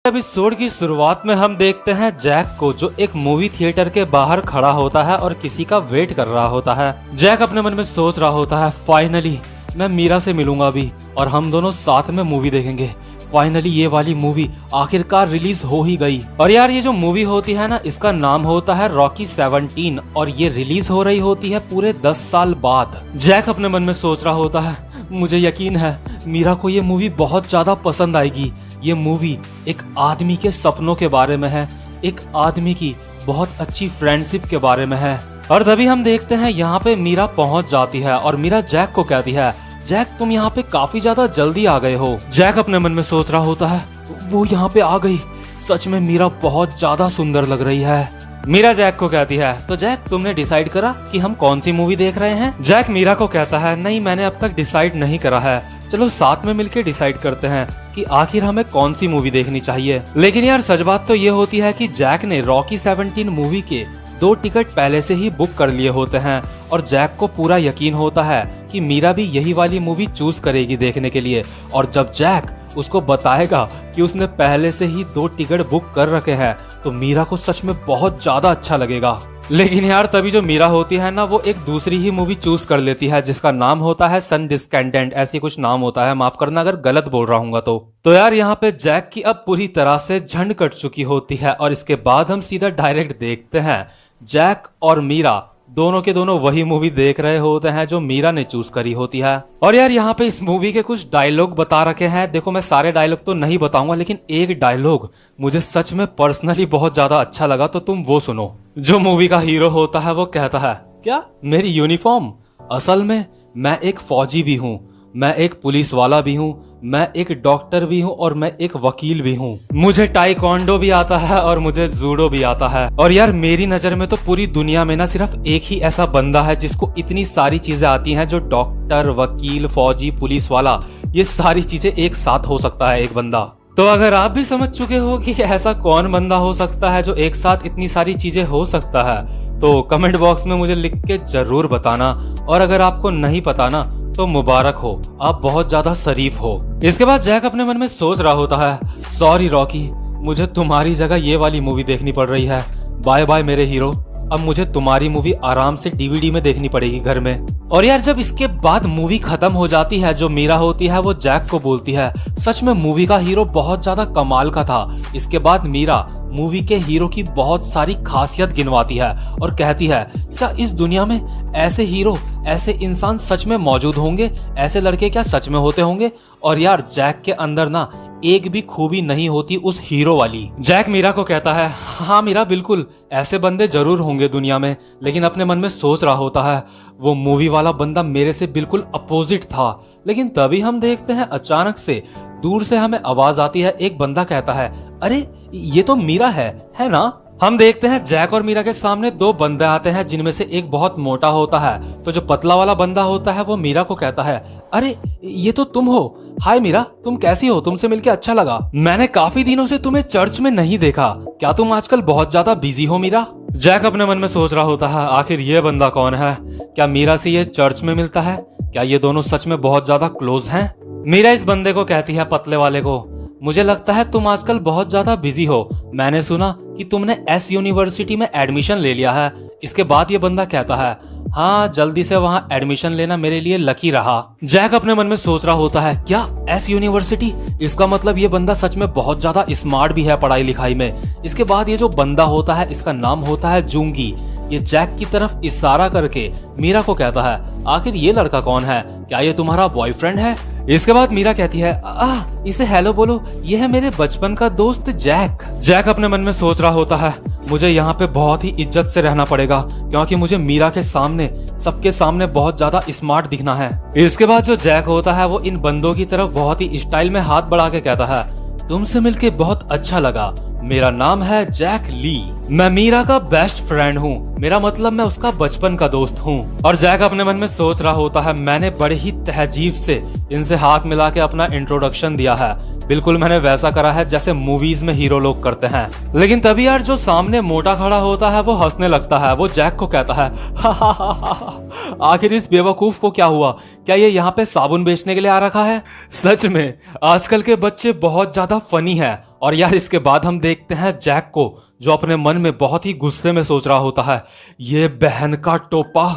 एपिसोड की शुरुआत में हम देखते हैं जैक को, जो एक मूवी थिएटर के बाहर खड़ा होता है और किसी का वेट कर रहा होता है। जैक अपने मन में सोच रहा होता है फाइनली मैं मीरा से मिलूंगा अभी और हम दोनों साथ में मूवी देखेंगे। फाइनली ये वाली मूवी आखिरकार रिलीज हो ही गई। और यार ये जो मूवी होती है ना इसका नाम होता है रॉकी 17 और ये रिलीज हो रही होती है पूरे 10 साल बाद। जैक अपने मन में सोच रहा होता है मुझे यकीन है मीरा को ये मूवी बहुत ज्यादा पसंद आएगी। ये मूवी एक आदमी के सपनों के बारे में है, एक आदमी की बहुत अच्छी फ्रेंडशिप के बारे में है। और तभी हम देखते हैं यहाँ पे मीरा पहुंच जाती है और मीरा जैक को कहती है जैक तुम यहाँ पे काफी ज्यादा जल्दी आ गए हो। जैक अपने मन में सोच रहा होता है वो यहाँ पे आ गई, सच में मीरा बहुत ज्यादा सुंदर लग रही है। मीरा जैक को कहती है तो जैक तुमने डिसाइड करा कि हम कौन सी मूवी देख रहे हैं। जैक मीरा को कहता है नहीं मैंने अब तक डिसाइड नहीं करा है, चलो साथ में मिलकर डिसाइड करते हैं कि आखिर हमें कौन सी मूवी देखनी चाहिए। लेकिन यार सच बात तो ये होती है कि जैक ने रॉकी 17 मूवी के 2 टिकट पहले से ही बुक कर लिए होते हैं और जैक को पूरा यकीन होता है कि मीरा भी यही वाली मूवी चूज करेगी देखने के लिए। और जब जैक उसको बताएगा कि उसने पहले से ही 2 टिकट बुक कर रखे हैं तो मीरा को सच में बहुत ज्यादा अच्छा लगेगा। लेकिन यार तभी जो मीरा होती है ना वो एक दूसरी ही मूवी चूज कर लेती है जिसका नाम होता है सन डिस्केंडेंट, ऐसी कुछ नाम होता है, माफ करना अगर गलत बोल रहा हूँ तो यार यहाँ पे जैक की अब पूरी तरह से झंड कट चुकी होती है। और इसके बाद हम सीधा डायरेक्ट देखते हैं जैक और मीरा दोनों के दोनों वही मूवी देख रहे होते हैं जो मीरा ने चूज करी होती है। और यार यहाँ पे इस मूवी के कुछ डायलॉग बता रखे हैं। देखो मैं सारे डायलॉग तो नहीं बताऊंगा लेकिन एक डायलॉग मुझे सच में पर्सनली बहुत ज्यादा अच्छा लगा, तो तुम वो सुनो। जो मूवी का हीरो होता है वो कहता है क्या मेरी यूनिफॉर्म, असल में मैं एक फौजी भी हूँ, मैं एक पुलिस वाला भी हूँ, मैं एक डॉक्टर भी हूँ और मैं एक वकील भी हूँ। मुझे टाइक्वांडो भी आता है और मुझे जूडो भी आता है। और यार मेरी नजर में तो पूरी दुनिया में ना सिर्फ एक ही ऐसा बंदा है जिसको इतनी सारी चीजें आती हैं, जो डॉक्टर, वकील, फौजी, पुलिस वाला, ये सारी चीजें एक साथ हो सकता है एक बंदा। तो अगर आप भी समझ चुके हो कि ऐसा कौन बंदा हो सकता है जो एक साथ इतनी सारी चीजें हो सकता है, तो कमेंट बॉक्स में मुझे लिख के जरूर बताना। और अगर आपको नहीं पता ना तो मुबारक हो, आप बहुत ज्यादा शरीफ हो। इसके बाद जैक अपने मन में सोच रहा होता है सॉरी रॉकी, मुझे तुम्हारी जगह ये वाली मूवी देखनी पड़ रही है, बाय बाय मेरे हीरो, अब मुझे तुम्हारी मूवी आराम से डीवीडी में देखनी पड़ेगी घर में। और यार जब इसके बाद मूवी खत्म हो जाती है, जो मीरा होती है वो जैक को बोलती है सच में मूवी का हीरो बहुत ज्यादा कमाल का था। इसके बाद मीरा मूवी के हीरो की बहुत सारी खासियत गिनवाती है और कहती है क्या इस दुनिया में ऐसे हीरो, ऐसे इंसान सच में मौजूद होंगे, ऐसे लड़के क्या सच में होते होंगे। और यार जैक के अंदर ना एक भी खूबी नहीं होती उस हीरो वाली। जैक मीरा को कहता है हाँ मीरा बिल्कुल ऐसे बंदे जरूर होंगे दुनिया में, लेकिन अपने मन में सोच रहा होता है वो मूवी वाला बंदा मेरे से बिल्कुल अपोजिट था। लेकिन तभी हम देखते हैं अचानक से दूर से हमें आवाज आती है, एक बंदा कहता है अरे ये तो मीरा है ना। हम देखते हैं जैक और मीरा के सामने दो बंदे आते हैं जिनमें से एक बहुत मोटा होता है। तो जो पतला वाला बंदा होता है वो मीरा को कहता है, अरे ये तो तुम हो। हाय मीरा, तुम कैसी हो? तुमसे मिलके अच्छा लगा। मैंने काफी दिनों से तुम्हें चर्च में नहीं देखा। क्या तुम आजकल बहुत ज्यादा बिजी हो मीरा? जैक अपने मन में सोच रहा होता है, आखिर ये बंदा कौन है? क्या मीरा से ये चर्च में मिलता है? क्या ये दोनों सच में बहुत ज्यादा क्लोज हैं? मीरा इस बंदे को कहती है, पतले वाले को, मुझे लगता है तुम आजकल बहुत ज्यादा बिजी हो। मैंने सुना कि तुमने एस यूनिवर्सिटी में एडमिशन ले लिया है। इसके बाद ये बंदा कहता है, हाँ जल्दी से वहाँ एडमिशन लेना मेरे लिए लकी रहा। जैक अपने मन में सोच रहा होता है, क्या एस यूनिवर्सिटी? इसका मतलब ये बंदा सच में बहुत ज्यादा स्मार्ट भी है पढ़ाई लिखाई में। इसके बाद ये जो बंदा होता है इसका नाम होता है जूंगी। ये जैक की तरफ इशारा करके मीरा को कहता है, आखिर ये लड़का कौन है? क्या ये तुम्हारा बॉयफ्रेंड है? इसके बाद मीरा कहती है, इसे हेलो बोलो, ये है मेरे बचपन का दोस्त जैक। जैक अपने मन में सोच रहा होता है, मुझे यहाँ पे बहुत ही इज्जत से रहना पड़ेगा क्योंकि मुझे मीरा के सामने, सबके सामने बहुत ज्यादा स्मार्ट दिखना है। इसके बाद जो जैक होता है वो इन बंदों की तरफ बहुत ही स्टाइल में हाथ बढ़ा के कहता है, तुमसे मिलके बहुत अच्छा लगा। मेरा नाम है जैक ली। मैं मीरा का बेस्ट फ्रेंड हूँ। मेरा मतलब मैं उसका बचपन का दोस्त हूँ। और जैक अपने मन में सोच रहा होता है, मैंने बड़े ही तहजीब से इनसे हाथ मिला के अपना इंट्रोडक्शन दिया है। बिल्कुल मैंने वैसा करा है जैसे मूवीज में हीरो लोग करते हैं। लेकिन तभी यार जो सामने मोटा खड़ा होता है वो हंसने लगता है। वो जैक को कहता है, आखिर इस बेवकूफ को क्या हुआ? क्या ये यहाँ पे साबुन बेचने के लिए आ रखा है? सच में आजकल के बच्चे बहुत ज्यादा फनी है। और यार इसके बाद हम देखते हैं जैक को, जो अपने मन में बहुत ही गुस्से में सोच रहा होता है, ये बहन का टोपा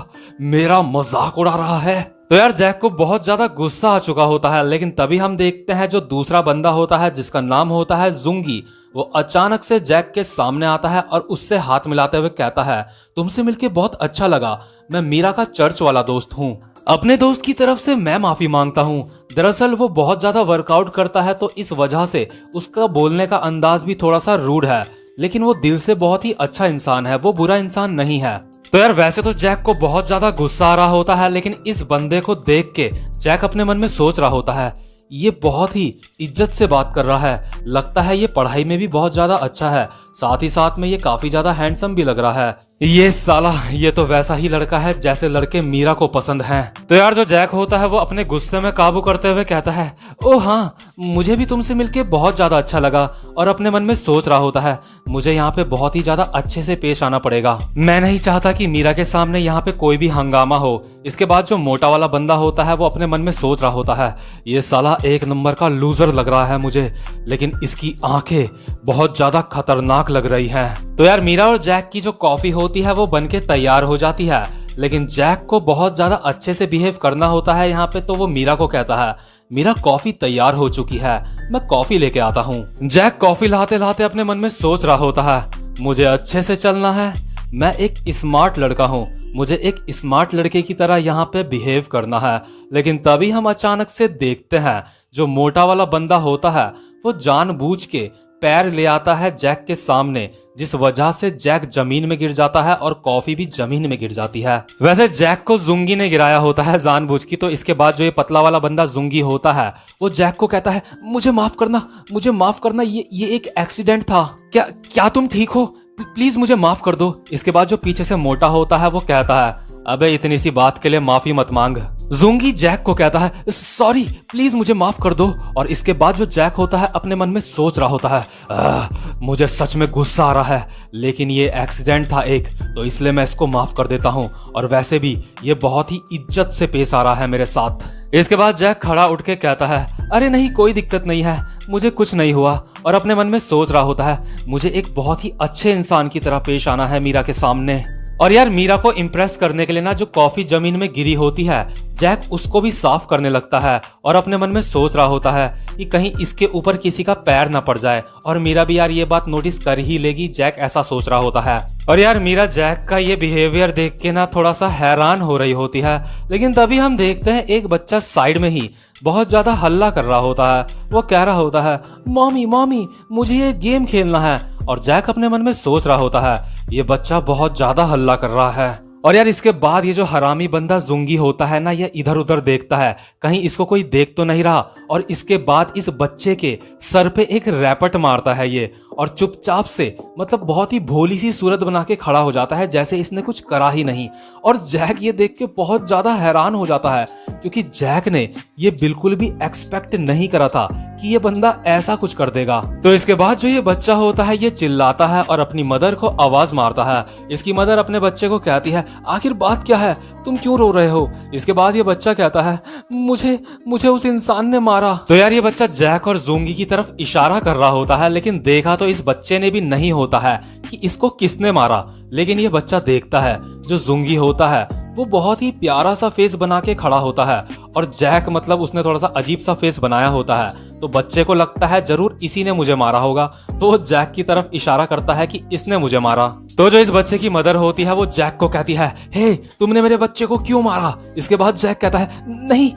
मेरा मजाक उड़ा रहा है। तो यार जैक को बहुत ज्यादा गुस्सा आ चुका होता है। लेकिन तभी हम देखते हैं जो दूसरा बंदा होता है जिसका नाम होता है जुंगी, वो अचानक से जैक के सामने आता है और उससे हाथ मिलाते हुए कहता है, तुमसे मिलके बहुत अच्छा लगा। मैं मीरा का चर्च वाला दोस्त हूँ। अपने दोस्त की तरफ से मैं माफी मांगता हूँ। दरअसल वो बहुत ज्यादा वर्कआउट करता है तो इस वजह से उसका बोलने का अंदाज भी थोड़ा सा रूड है। लेकिन वो दिल से बहुत ही अच्छा इंसान है, वो बुरा इंसान नहीं है। तो यार वैसे तो जैक को बहुत ज्यादा गुस्सा आ रहा होता है, लेकिन इस बंदे को देख के जैक अपने मन में सोच रहा होता है, ये बहुत ही इज्जत से बात कर रहा है। लगता है ये पढ़ाई में भी बहुत ज्यादा अच्छा है, साथ ही साथ में ये काफी ज्यादा हैंडसम भी लग रहा है। ये साला, ये तो वैसा ही लड़का है जैसे लड़के मीरा को पसंद हैं। तो यार जो जैक होता है वो अपने गुस्से में काबू करते हुए कहता है, ओ हाँ, मुझे भी तुमसे मिलके बहुत ज्यादा अच्छा लगा। और अपने मन में सोच रहा होता है, मुझे यहाँ पे बहुत ही ज्यादा अच्छे से पेश आना पड़ेगा। मैं नहीं चाहता कि मीरा के सामने यहाँ पे कोई भी हंगामा हो। इसके बाद जो मोटा वाला बंदा होता है वो अपने मन में सोच रहा होता है, ये साला एक नंबर का लूजर लग रहा है मुझे, लेकिन इसकी आंखें बहुत ज्यादा खतरनाक लग रही हैं। तो यार मीरा और जैक की जो कॉफी होती है वो बनके तैयार हो जाती है। लेकिन जैक को बहुत ज्यादा अच्छे से बिहेव करना होता है यहाँ पे। तो वो मीरा को कहता है, मीरा कॉफी तैयार हो चुकी है, मैं कॉफी लेके आता हूँ। जैक कॉफी लाते लाते अपने मन में सोच रहा होता है, मुझे अच्छे से चलना है। मैं एक स्मार्ट लड़का हूँ, मुझे एक स्मार्ट लड़के की तरह यहाँ पे बिहेव करना है। लेकिन तभी हम अचानक से देखते हैं जो मोटा वाला बंदा होता है वो जानबूझ के पैर ले आता है जैक के सामने, जिस वजह से जैक जमीन में गिर जाता है और कॉफी भी जमीन में गिर जाती है। वैसे जैक को जुंगी ने गिराया होता है जानबूझ की। तो इसके बाद जो ये पतला वाला बंदा जुंगी होता है वो जैक को कहता है, मुझे माफ करना, मुझे माफ करना, ये एक एक्सीडेंट था। क्या तुम ठीक हो? प्लीज मुझे माफ कर दो। इसके बाद जो पीछे से मोटा होता है वो कहता है, अबे इतनी सी बात के लिए माफी मत मांग। जुंगी जैक को कहता है, सॉरी, प्लीज मुझे माफ कर दो। और इसके बाद जो जैक होता है अपने मन में सोच रहा होता है, मुझे सच में गुस्सा आ रहा है, लेकिन ये एक्सीडेंट था एक, तो इसलिए मैं इसको माफ कर देता हूँ। और वैसे भी ये बहुत ही इज्जत से पेश आ रहा है मेरे साथ। इसके बाद जैक खड़ा उठ के कहता है, अरे नहीं, कोई दिक्कत नहीं है, मुझे कुछ नहीं हुआ। और अपने मन में सोच रहा होता है, मुझे एक बहुत ही अच्छे इंसान की तरह पेश आना है मीरा के सामने। और यार मीरा को इम्प्रेस करने के लिए ना जो कॉफी जमीन में गिरी होती है जैक उसको भी साफ करने लगता है। और अपने मन में सोच रहा होता है कि कहीं इसके ऊपर किसी का पैर ना पड़ जाए। और मीरा भी यार ये बात नोटिस कर ही लेगी, जैक ऐसा सोच रहा होता है। और यार मीरा जैक का ये बिहेवियर देख के ना थोड़ा सा हैरान हो रही होती है। लेकिन तभी हम देखते हैं एक बच्चा साइड में ही बहुत ज्यादा हल्ला कर रहा होता है। वो कह रहा होता है, मॉमी मॉमी, मुझे ये गेम खेलना है। और जैक अपने मन में सोच रहा होता है, ये बच्चा बहुत ज्यादा हल्ला कर रहा है। और यार इसके बाद ये जो हरामी बंदा जुंगी होता है ना, ये इधर उधर देखता है कहीं इसको कोई देख तो नहीं रहा, और इसके बाद इस बच्चे के सर पे एक रैपट मारता है ये, और चुपचाप से मतलब बहुत ही भोली सी सूरत बना के खड़ा हो जाता है जैसे इसने कुछ करा ही नहीं। और जैक ये देख के बहुत ज्यादा हैरान हो जाता है क्योंकि जैक ने ये बिल्कुल भी एक्सपेक्ट नहीं करा था कि ये बंदा ऐसा कुछ कर देगा। तो इसके बाद जो ये बच्चा होता है ये चिल्लाता है और अपनी मदर को आवाज मारता है। इसकी मदर अपने बच्चे को कहती है, आखिर बात क्या है, तुम क्यों रो रहे हो? इसके बाद ये बच्चा कहता है, मुझे उस इंसान ने मारा। तो यार ये बच्चा जैक और जूंगी की तरफ इशारा कर रहा होता है, लेकिन देखा तो इस बच्चे ने भी नहीं होता है कि इसको किसने मारा। लेकिन ये बच्चा देखता है जो जूंगी होता है वो बहुत ही प्यारा सा फेस बना के खड़ा होता है, और जैक मतलब उसने थोड़ा सा अजीब सा फेस बनाया होता है। तो बच्चे को लगता है जरूर इसी ने मुझे मारा होगा, तो वो जैक की तरफ इशारा करता है कि इसने मुझे मारा। तो जो इस बच्चे की मदर होती है वो जैक को कहती है, हे तुमने मेरे बच्चे को क्यों मारा? इसके बाद जैक कहता है, नहीं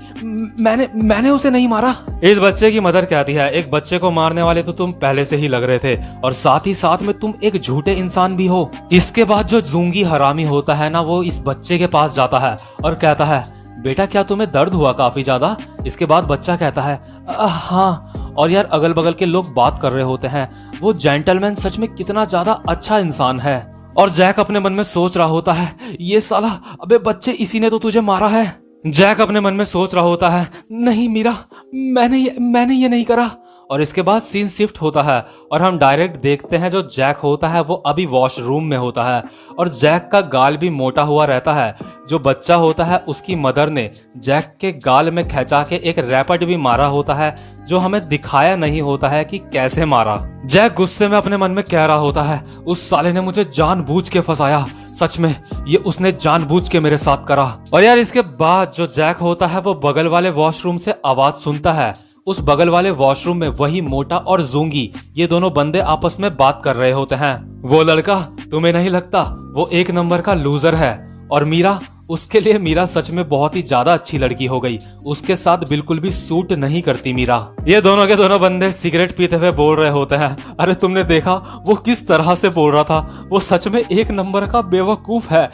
मैंने उसे नहीं मारा। इस बच्चे की मदर कहती है, एक बच्चे को मारने वाले तो तुम पहले से ही लग रहे थे, और साथ ही साथ में तुम एक झूठे इंसान भी हो। इसके बाद जो जूंगी हरामी होता है ना, वो इस बच्चे के पास जाता है और कहता है, बेटा क्या तुम्हें दर्द हुआ काफी ज्यादा? इसके बाद बच्चा कहता है, हाँ। और यार अगल बगल के लोग बात कर रहे होते हैं, वो जेंटलमैन सच में कितना ज्यादा अच्छा इंसान है। और जैक अपने मन में सोच रहा होता है, ये साला, अबे बच्चे इसी ने तो तुझे मारा है। जैक अपने मन में सोच रहा होता है, नहीं मीरा, मैंने ये नहीं करा। और इसके बाद सीन शिफ्ट होता है और हम डायरेक्ट देखते हैं जो जैक होता है वो अभी वॉशरूम में होता है, और जैक का गाल भी मोटा हुआ रहता है। जो बच्चा होता है उसकी मदर ने जैक के गाल में खिंचा के एक रैपट भी मारा होता है, जो हमें दिखाया नहीं होता है कि कैसे मारा। जैक गुस्से में अपने मन में कह रहा होता है, उस साले ने मुझे जानबूझ के फंसाया, सच में ये उसने जानबूझ के मेरे साथ करा। और यार इसके बाद जो जैक होता है वो बगल वाले वॉशरूम से आवाज सुनता है। उस बगल वाले वॉशरूम में वही मोटा और जूंगी ये दोनों बंदे आपस में बात कर रहे होते हैं। वो लड़का, तुम्हें नहीं लगता वो एक नंबर का लूजर है? और मीरा, उसके लिए मीरा सच में बहुत ही ज्यादा अच्छी लड़की हो गई, उसके साथ बिल्कुल भी सूट नहीं करती मीरा। ये दोनों के दोनों बंदे सिगरेट पीते हुए बोल रहे होते हैं, अरे तुमने देखा वो किस तरह से बोल रहा था, वो सच में एक नंबर का बेवकूफ है।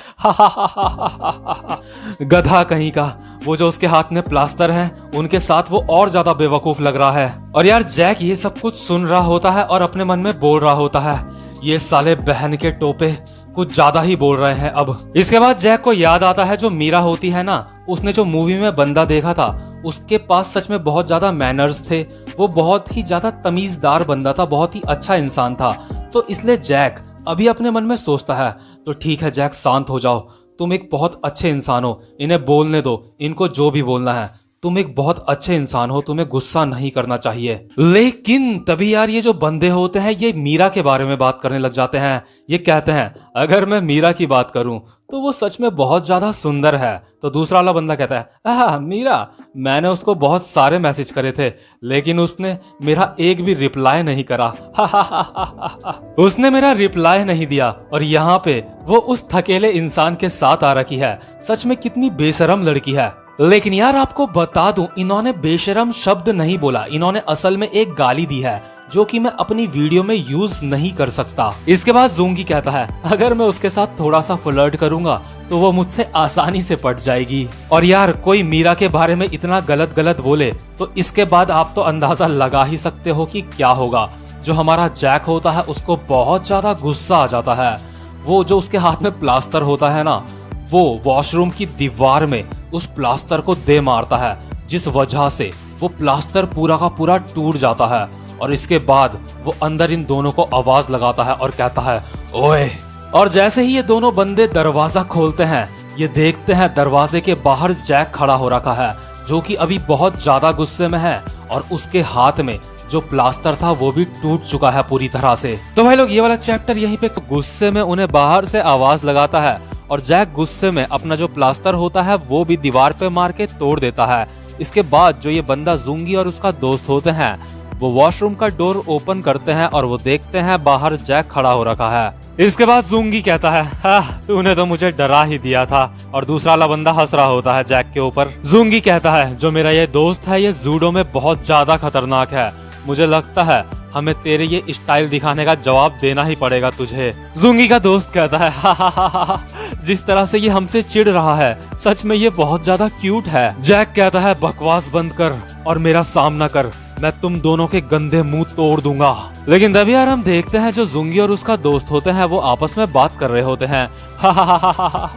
गधा कहीं का, वो जो उसके हाथ में प्लास्टर है उनके साथ वो और ज्यादा बेवकूफ लग रहा है। और यार जैक ये सब कुछ सुन रहा होता है और अपने मन में बोल रहा होता है, ये साले बहन के टोपे कुछ ज्यादा ही बोल रहे हैं अब। इसके बाद जैक को याद आता है जो मीरा होती है ना, उसने जो मूवी में बंदा देखा था उसके पास सच में बहुत ज्यादा मैनर्स थे, वो बहुत ही ज्यादा तमीजदार बंदा था, बहुत ही अच्छा इंसान था। तो इसलिए जैक अभी अपने मन में सोचता है, तो ठीक है जैक, शांत हो जाओ, तुम एक बहुत अच्छे इंसान हो, इन्हें बोलने दो, इनको जो भी बोलना है, तुम एक बहुत अच्छे इंसान हो, तुम्हें गुस्सा नहीं करना चाहिए। लेकिन तभी यार ये जो बंदे होते हैं ये मीरा के बारे में बात करने लग जाते हैं। ये कहते हैं, अगर मैं मीरा की बात करूं तो वो सच में बहुत ज्यादा सुंदर है। तो दूसरा वाला बंदा कहता है, मीरा, मैंने उसको बहुत सारे मैसेज करे थे लेकिन उसने मेरा एक भी रिप्लाई नहीं करा। उसने मेरा रिप्लाई नहीं दिया, और यहाँ पे वो उस थकेले इंसान के साथ आ रखी है। सच में कितनी बेशरम लड़की है। लेकिन यार आपको बता दूं, इन्होंने बेशरम शब्द नहीं बोला, इन्होंने असल में एक गाली दी है जो कि मैं अपनी वीडियो में यूज नहीं कर सकता। इसके बाद जूंगी कहता है, अगर मैं उसके साथ थोड़ा सा फ्लर्ट करूंगा तो वो मुझसे आसानी से पट जाएगी। और यार कोई मीरा के बारे में इतना गलत गलत बोले तो इसके बाद आप तो अंदाजा लगा ही सकते हो कि क्या होगा। जो हमारा जैक होता है उसको बहुत ज्यादा गुस्सा आ जाता है। वो जो उसके हाथ में प्लास्टर होता है ना, वो वॉशरूम की दीवार में उस प्लास्टर को दे मारता है, जिस वजह से वो प्लास्टर पूरा का पूरा टूट जाता है। और इसके बाद वो अंदर इन दोनों को आवाज लगाता है और कहता है, ओए। और जैसे ही ये दोनों बंदे दरवाजा खोलते हैं, ये देखते हैं दरवाजे के बाहर जैक खड़ा हो रखा है, जो कि अभी बहुत ज्यादा गुस्से में है, और उसके हाथ में जो प्लास्टर था वो भी टूट चुका है पूरी तरह से। तो भाई लोग ये वाला चैप्टर यहीं पे गुस्से में उन्हें बाहर से आवाज लगाता है, और जैक गुस्से में अपना जो प्लास्टर होता है वो भी दीवार पे मार के तोड़ देता है। इसके बाद जो ये बंदा जूंगी और उसका दोस्त होते हैं वो वॉशरूम का डोर ओपन करते हैं और वो देखते हैं बाहर जैक खड़ा हो रखा है। इसके बाद जूंगी कहता है, तूने तो मुझे डरा ही दिया था। और दूसरा वाला बंदा हंस रहा होता है जैक के ऊपर। जूंगी कहता है, जो मेरा ये दोस्त है ये जूडो में बहुत ज्यादा खतरनाक है, मुझे लगता है हमें तेरे ये स्टाइल दिखाने का जवाब देना ही पड़ेगा तुझे। जुंगी का दोस्त कहता है हा हा हा हा, जिस तरह से ये हमसे चिढ़ रहा है सच में ये बहुत ज्यादा क्यूट है। जैक कहता है बकवास बंद कर और मेरा सामना कर, मैं तुम दोनों के गंदे मुंह तोड़ दूंगा। लेकिन तभी यार हम देखते हैं जो जुंगी और उसका दोस्त होते हैं वो आपस में बात कर रहे होते हैं। हा हा हा हा हा,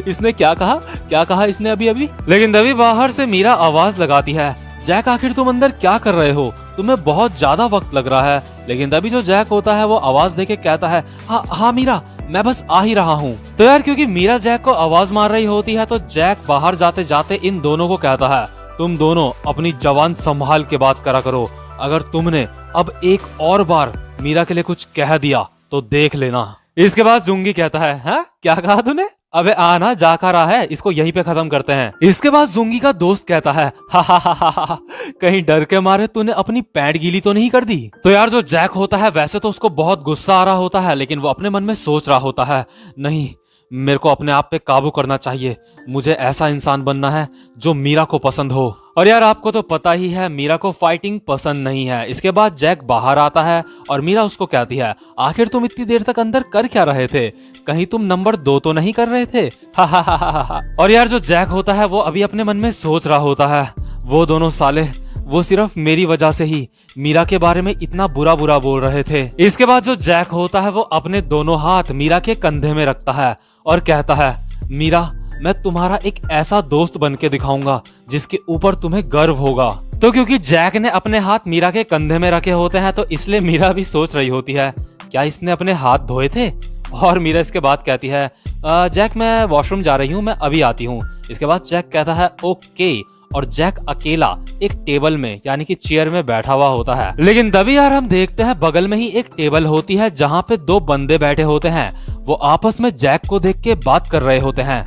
इसने क्या कहा इसने अभी अभी। लेकिन तभी बाहर से मीरा आवाज लगाती है, जैक आखिर तुम अंदर क्या कर रहे हो, तुम्हें बहुत ज्यादा वक्त लग रहा है। लेकिन तभी जो जैक होता है वो आवाज देके कहता है हाँ मीरा, मैं बस आ ही रहा हूँ। तो यार क्योंकि मीरा जैक को आवाज मार रही होती है तो जैक बाहर जाते जाते इन दोनों को कहता है, तुम दोनों अपनी जबान संभाल के बात करा करो, अगर तुमने अब एक और बार मीरा के लिए कुछ कह दिया तो देख लेना। इसके बाद जुंगी कहता है हाँ क्या कहा तूने, अबे आना जा कर रहा है, इसको यहीं पे खत्म करते हैं। इसके बाद जुंगी का दोस्त कहता है हा हा हा हा हा, कहीं डर के मारे तूने अपनी पैंट गीली तो नहीं कर दी। तो यार जो जैक होता है वैसे तो उसको बहुत गुस्सा आ रहा होता है, लेकिन वो अपने मन में सोच रहा होता है नहीं, मेरे को अपने आप पे काबू करना चाहिए, मुझे ऐसा इंसान बनना है जो मीरा को पसंद हो। और यार आपको तो पता ही है मीरा को फाइटिंग पसंद नहीं है। इसके बाद जैक बाहर आता है और मीरा उसको कहती है आखिर तुम इतनी देर तक अंदर कर क्या रहे थे, कहीं तुम नंबर 2 तो नहीं कर रहे थे। हा हा हा हा हा। और यार जो जैक होता है वो अभी अपने मन में सोच रहा होता है वो दोनों साले वो सिर्फ मेरी वजह से ही मीरा के बारे में इतना बुरा बोल रहे थे। इसके बाद जो जैक होता है वो अपने दोनों हाथ मीरा के कंधे में रखता है और कहता है मीरा, मैं तुम्हारा एक ऐसा दोस्त बन के दिखाऊंगा जिसके ऊपर तुम्हें गर्व होगा। तो क्योंकि जैक ने अपने हाथ मीरा के कंधे में रखे होते हैं तो इसलिए मीरा भी सोच रही होती है क्या इसने अपने हाथ धोए थे। और मीरा इसके बाद कहती है जैक मैं वॉशरूम जा रही हूँ, मैं अभी आती हूँ। इसके बाद जैक कहता है ओके, और जैक अकेला एक टेबल में यानी कि चेयर में बैठा हुआ होता है। लेकिन तभी यार हम देखते हैं बगल में ही एक टेबल होती है जहाँ पे 2 बंदे बैठे होते हैं, वो आपस में जैक को देख के बात कर रहे होते हैं।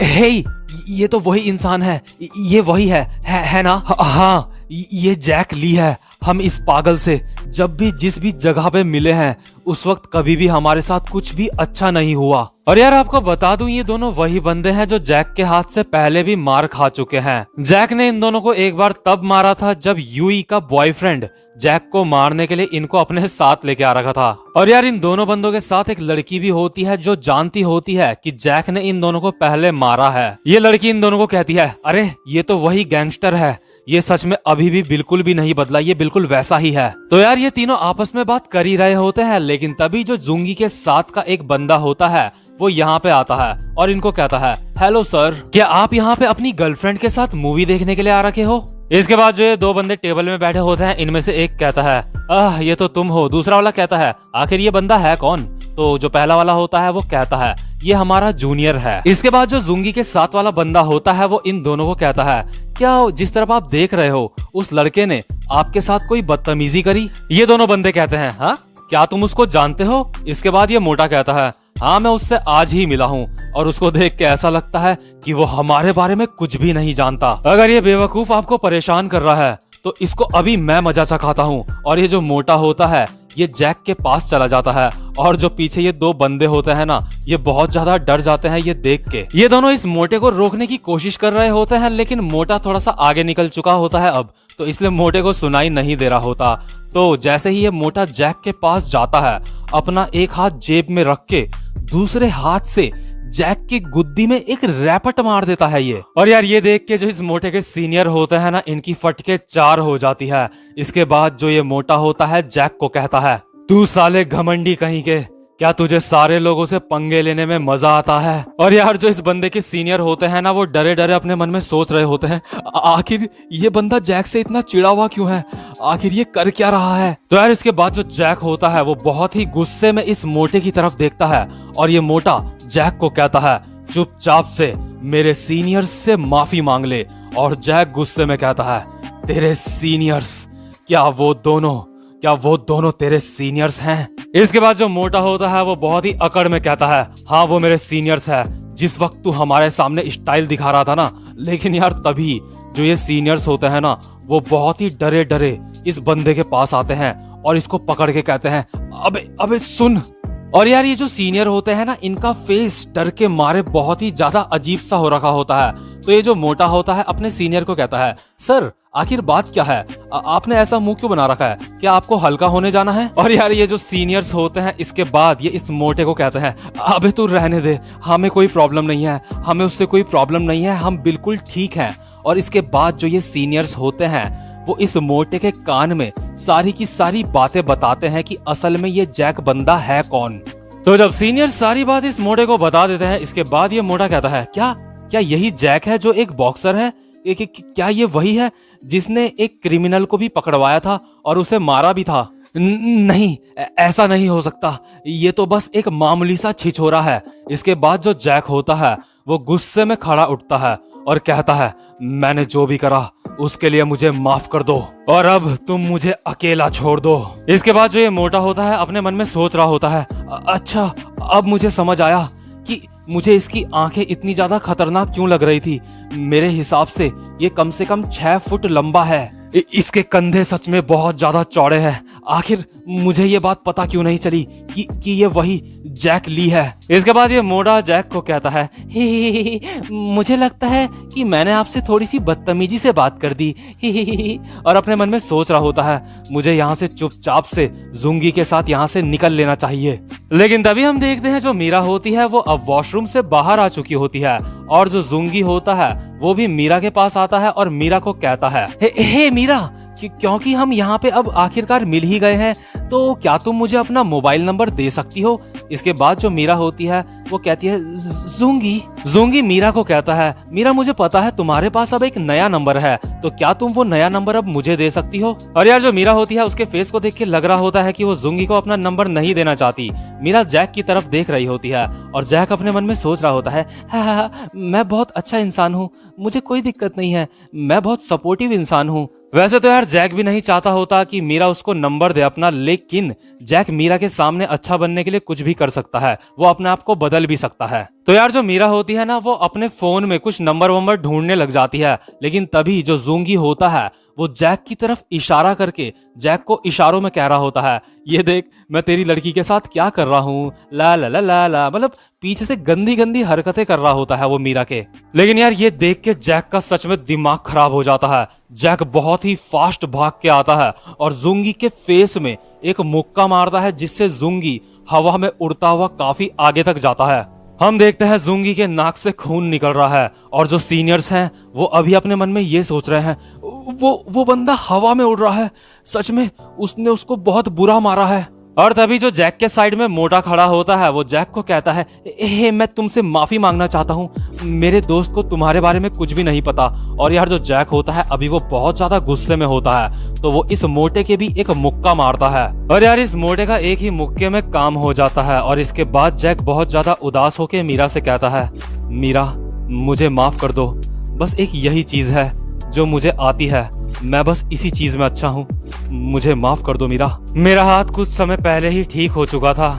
हे ये तो वही इंसान है, ये वही है ना। हाँ ये जैक ली है, हम इस पागल से जब भी जिस भी जगह पे मिले हैं उस वक्त कभी भी हमारे साथ कुछ भी अच्छा नहीं हुआ। और यार आपको बता दूं ये दोनों वही बंदे हैं जो जैक के हाथ से पहले भी मार खा चुके हैं। जैक ने इन दोनों को एक बार तब मारा था जब यूई का बॉयफ्रेंड जैक को मारने के लिए इनको अपने साथ लेके आ रखा था। और यार इन दोनों बंदों के साथ एक लड़की भी होती है जो जानती होती है कि जैक ने इन दोनों को पहले मारा है। ये लड़की इन दोनों को कहती है अरे ये तो वही गैंगस्टर है, ये सच में अभी भी बिल्कुल भी नहीं बदला, ये बिल्कुल वैसा ही है। तो यार ये तीनों आपस में बात कर ही रहे होते हैं, लेकिन तभी जो जुंगी के साथ का एक बंदा होता है वो यहाँ पे आता है और इनको कहता है हेलो सर, क्या आप यहाँ पे अपनी गर्लफ्रेंड के साथ मूवी देखने के लिए आ रखे हो। इसके बाद जो ये 2 बंदे टेबल में बैठे होते हैं इनमें से एक कहता है ये तो तुम हो। दूसरा वाला कहता है आखिर ये बंदा है कौन। तो जो पहला वाला होता है वो कहता है ये हमारा जूनियर है। इसके बाद जो जुंगी के साथ वाला बंदा होता है वो इन दोनों को कहता है क्या जिस तरफ आप देख रहे हो उस लड़के ने आपके साथ कोई बदतमीजी करी। ये दोनों बंदे कहते हैं हाँ क्या तुम उसको जानते हो। इसके बाद ये मोटा कहता है हाँ मैं उससे आज ही मिला हूँ और उसको देख के ऐसा लगता है कि वो हमारे बारे में कुछ भी नहीं जानता। अगर ये बेवकूफ आपको परेशान कर रहा है तो इसको अभी मैं मजा चखाता हूँ। और ये जो मोटा होता है ये जैक के पास चला जाता है और जो पीछे ये 2 बंदे होते हैं ना ये बहुत ज्यादा डर जाते हैं ये देख के। ये दोनों इस मोटे को रोकने की कोशिश कर रहे होते हैं, लेकिन मोटा थोड़ा सा आगे निकल चुका होता है अब, तो इसलिए मोटे को सुनाई नहीं दे रहा होता। तो जैसे ही ये मोटा जैक के पास जाता है अपना एक हाथ जेब में रख के दूसरे हाथ से जैक की गुद्दी में एक रैपट मार देता है ये। और यार ये देख के जो इस मोटे के सीनियर होते हैं ना इनकी फटके 4 हो जाती है। इसके बाद जो ये मोटा होता है जैक को कहता है तू साले घमंडी कहीं के, क्या तुझे सारे लोगों से पंगे लेने में मजा आता है। और यार जो इस बंदे के सीनियर होते हैं ना वो डरे डरे अपने मन में सोच रहे होते हैं आखिर ये बंदा जैक से इतना चिड़ा हुआ क्यों है, आखिर ये कर क्या रहा है। तो यार इसके बाद जो जैक होता है वो बहुत ही गुस्से में इस मोटे की तरफ देखता है और ये मोटा जैक को कहता है चुपचाप से मेरे सीनियर्स से माफी मांग ले। और जैक गुस्से में कहता है तेरे सीनियर्स, क्या वो दोनों तेरे सीनियर्स हैं। इसके बाद जो मोटा होता है वो बहुत ही अकड़ में कहता है हाँ वो मेरे सीनियर्स है, जिस वक्त तू हमारे सामने स्टाइल दिखा रहा था ना। लेकिन यार तभी जो ये सीनियर्स होते हैं ना वो बहुत ही डरे डरे इस बंदे के पास आते हैं और इसको पकड़ के कहते हैं अबे सुन। और यार ये जो सीनियर होते हैं ना इनका फेस डर के मारे बहुत ही ज्यादा अजीब सा हो रखा होता है। तो ये जो मोटा होता है अपने सीनियर को कहता है सर आखिर बात क्या है? आपने ऐसा मुंह क्यों बना रखा है? क्या आपको हल्का होने जाना है? और यार ये जो सीनियर्स होते हैं इसके बाद ये इस मोटे को कहते हैं, अबे तू रहने दे, हमें कोई प्रॉब्लम नहीं है, हमें उससे कोई प्रॉब्लम नहीं है, हम बिल्कुल ठीक हैं। और इसके बाद जो ये सीनियर्स होते हैं वो इस मोटे के कान में सारी की सारी बातें बताते हैं कि असल में ये जैक बंदा है कौन। तो जब सीनियर सारी बात इस मोटे को बता देते हैं, इसके बाद ये मोटा कहता है, क्या क्या यही जैक है जो एक बॉक्सर है? क्या ये वही है जिसने एक क्रिमिनल को भी पकड़वाया था और उसे मारा भी था? नहीं, ऐसा नहीं हो सकता, ये तो बस एक मामूली सा छिछोरा है। इसके बाद जो जैक होता है वो गुस्से में खड़ा उठता है और कहता है, मैंने जो भी करा उसके लिए मुझे माफ कर दो और अब तुम मुझे अकेला छोड़ दो। इसके बाद जो ये मोटा होता है अपने मन में सोच रहा होता है, अच्छा अब मुझे समझ आया कि मुझे इसकी आंखें इतनी ज्यादा खतरनाक क्यों लग रही थी। मेरे हिसाब से ये कम से कम 6 फुट लंबा है। इसके कंधे सच में बहुत ज्यादा चौड़े हैं। आखिर मुझे ये बात पता क्यों नहीं चली कि ये वही जैक ली है। इसके बाद ये मोटा जैक को कहता है, ही, मुझे लगता है कि मैंने आपसे थोड़ी सी बदतमीजी से बात कर दी। ही, और अपने मन में सोच रहा होता है, मुझे यहाँ से चुपचाप से जुंगी के साथ यहाँ से निकल लेना चाहिए। लेकिन तभी हम देखते हैं जो मीरा होती है वो अब वॉशरूम से बाहर आ चुकी होती है और जो जुंगी होता है वो भी मीरा के पास आता है और मीरा को कहता है, हे मीरा, क्योंकि हम यहाँ पे अब आखिरकार मिल ही गए हैं तो क्या तुम मुझे अपना मोबाइल नंबर दे सकती हो? इसके बाद जो मीरा होती है वो कहती है, जुंगी मीरा को कहता है, मीरा मुझे पता है तुम्हारे पास अब एक नया नंबर है, तो क्या तुम वो नया नंबर अब मुझे दे सकती हो? और यार जो मीरा होती है उसके फेस को देख के लग रहा होता है कि वो जुंगी को अपना नंबर नहीं देना चाहती। मीरा जैक की तरफ देख रही होती है और जैक अपने मन में सोच रहा होता है, हाँ, मैं बहुत अच्छा इंसान हूँ, मुझे कोई दिक्कत नहीं है, मैं बहुत सपोर्टिव इंसान हूँ। वैसे तो यार जैक भी नहीं चाहता होता कि मीरा उसको नंबर दे अपना, लेकिन जैक मीरा के सामने अच्छा बनने के लिए कुछ भी कर सकता है, वो अपने आप को बदल भी सकता है। तो यार जो मीरा होती है ना वो अपने फोन में कुछ नंबर वंबर ढूंढने लग जाती है, लेकिन तभी जो जुंगी होता है वो जैक की तरफ इशारा करके जैक को इशारों में कह रहा होता है, ये देख मैं तेरी लड़की के साथ क्या कर रहा हूँ, ला ला ला ला ला, मतलब पीछे से गंदी गंदी हरकतें कर रहा होता है वो मीरा के। लेकिन यार ये देख के जैक का सच में दिमाग खराब हो जाता है। जैक बहुत ही फास्ट भाग के आता है और जुंगी के फेस में एक मुक्का मारता है जिससे जुंगी हवा में उड़ता हुआ काफी आगे तक जाता है। हम देखते हैं जुंगी के नाक से खून निकल रहा है और जो सीनियर्स हैं वो अभी अपने मन में ये सोच रहे हैं, वो बंदा हवा में उड़ रहा है, सच में उसने उसको बहुत बुरा मारा है। और तभी जो जैक के साइड में मोटा खड़ा होता है वो जैक को कहता है, मैं तुमसे माफी मांगना चाहता हूँ, मेरे दोस्त को तुम्हारे बारे में कुछ भी नहीं पता। और यार जो जैक होता है अभी वो बहुत ज्यादा गुस्से में होता है, तो वो इस मोटे के भी एक मुक्का मारता है और यार इस मोटे का एक ही मुक्के में काम हो जाता है। और इसके बाद जैक बहुत ज्यादा उदास होकर मीरा से कहता है, मीरा मुझे माफ कर दो, बस एक यही चीज है जो मुझे आती है, मैं बस इसी चीज में अच्छा हूँ, मुझे माफ कर दो मीरा। मेरा हाथ कुछ समय पहले ही ठीक हो चुका था,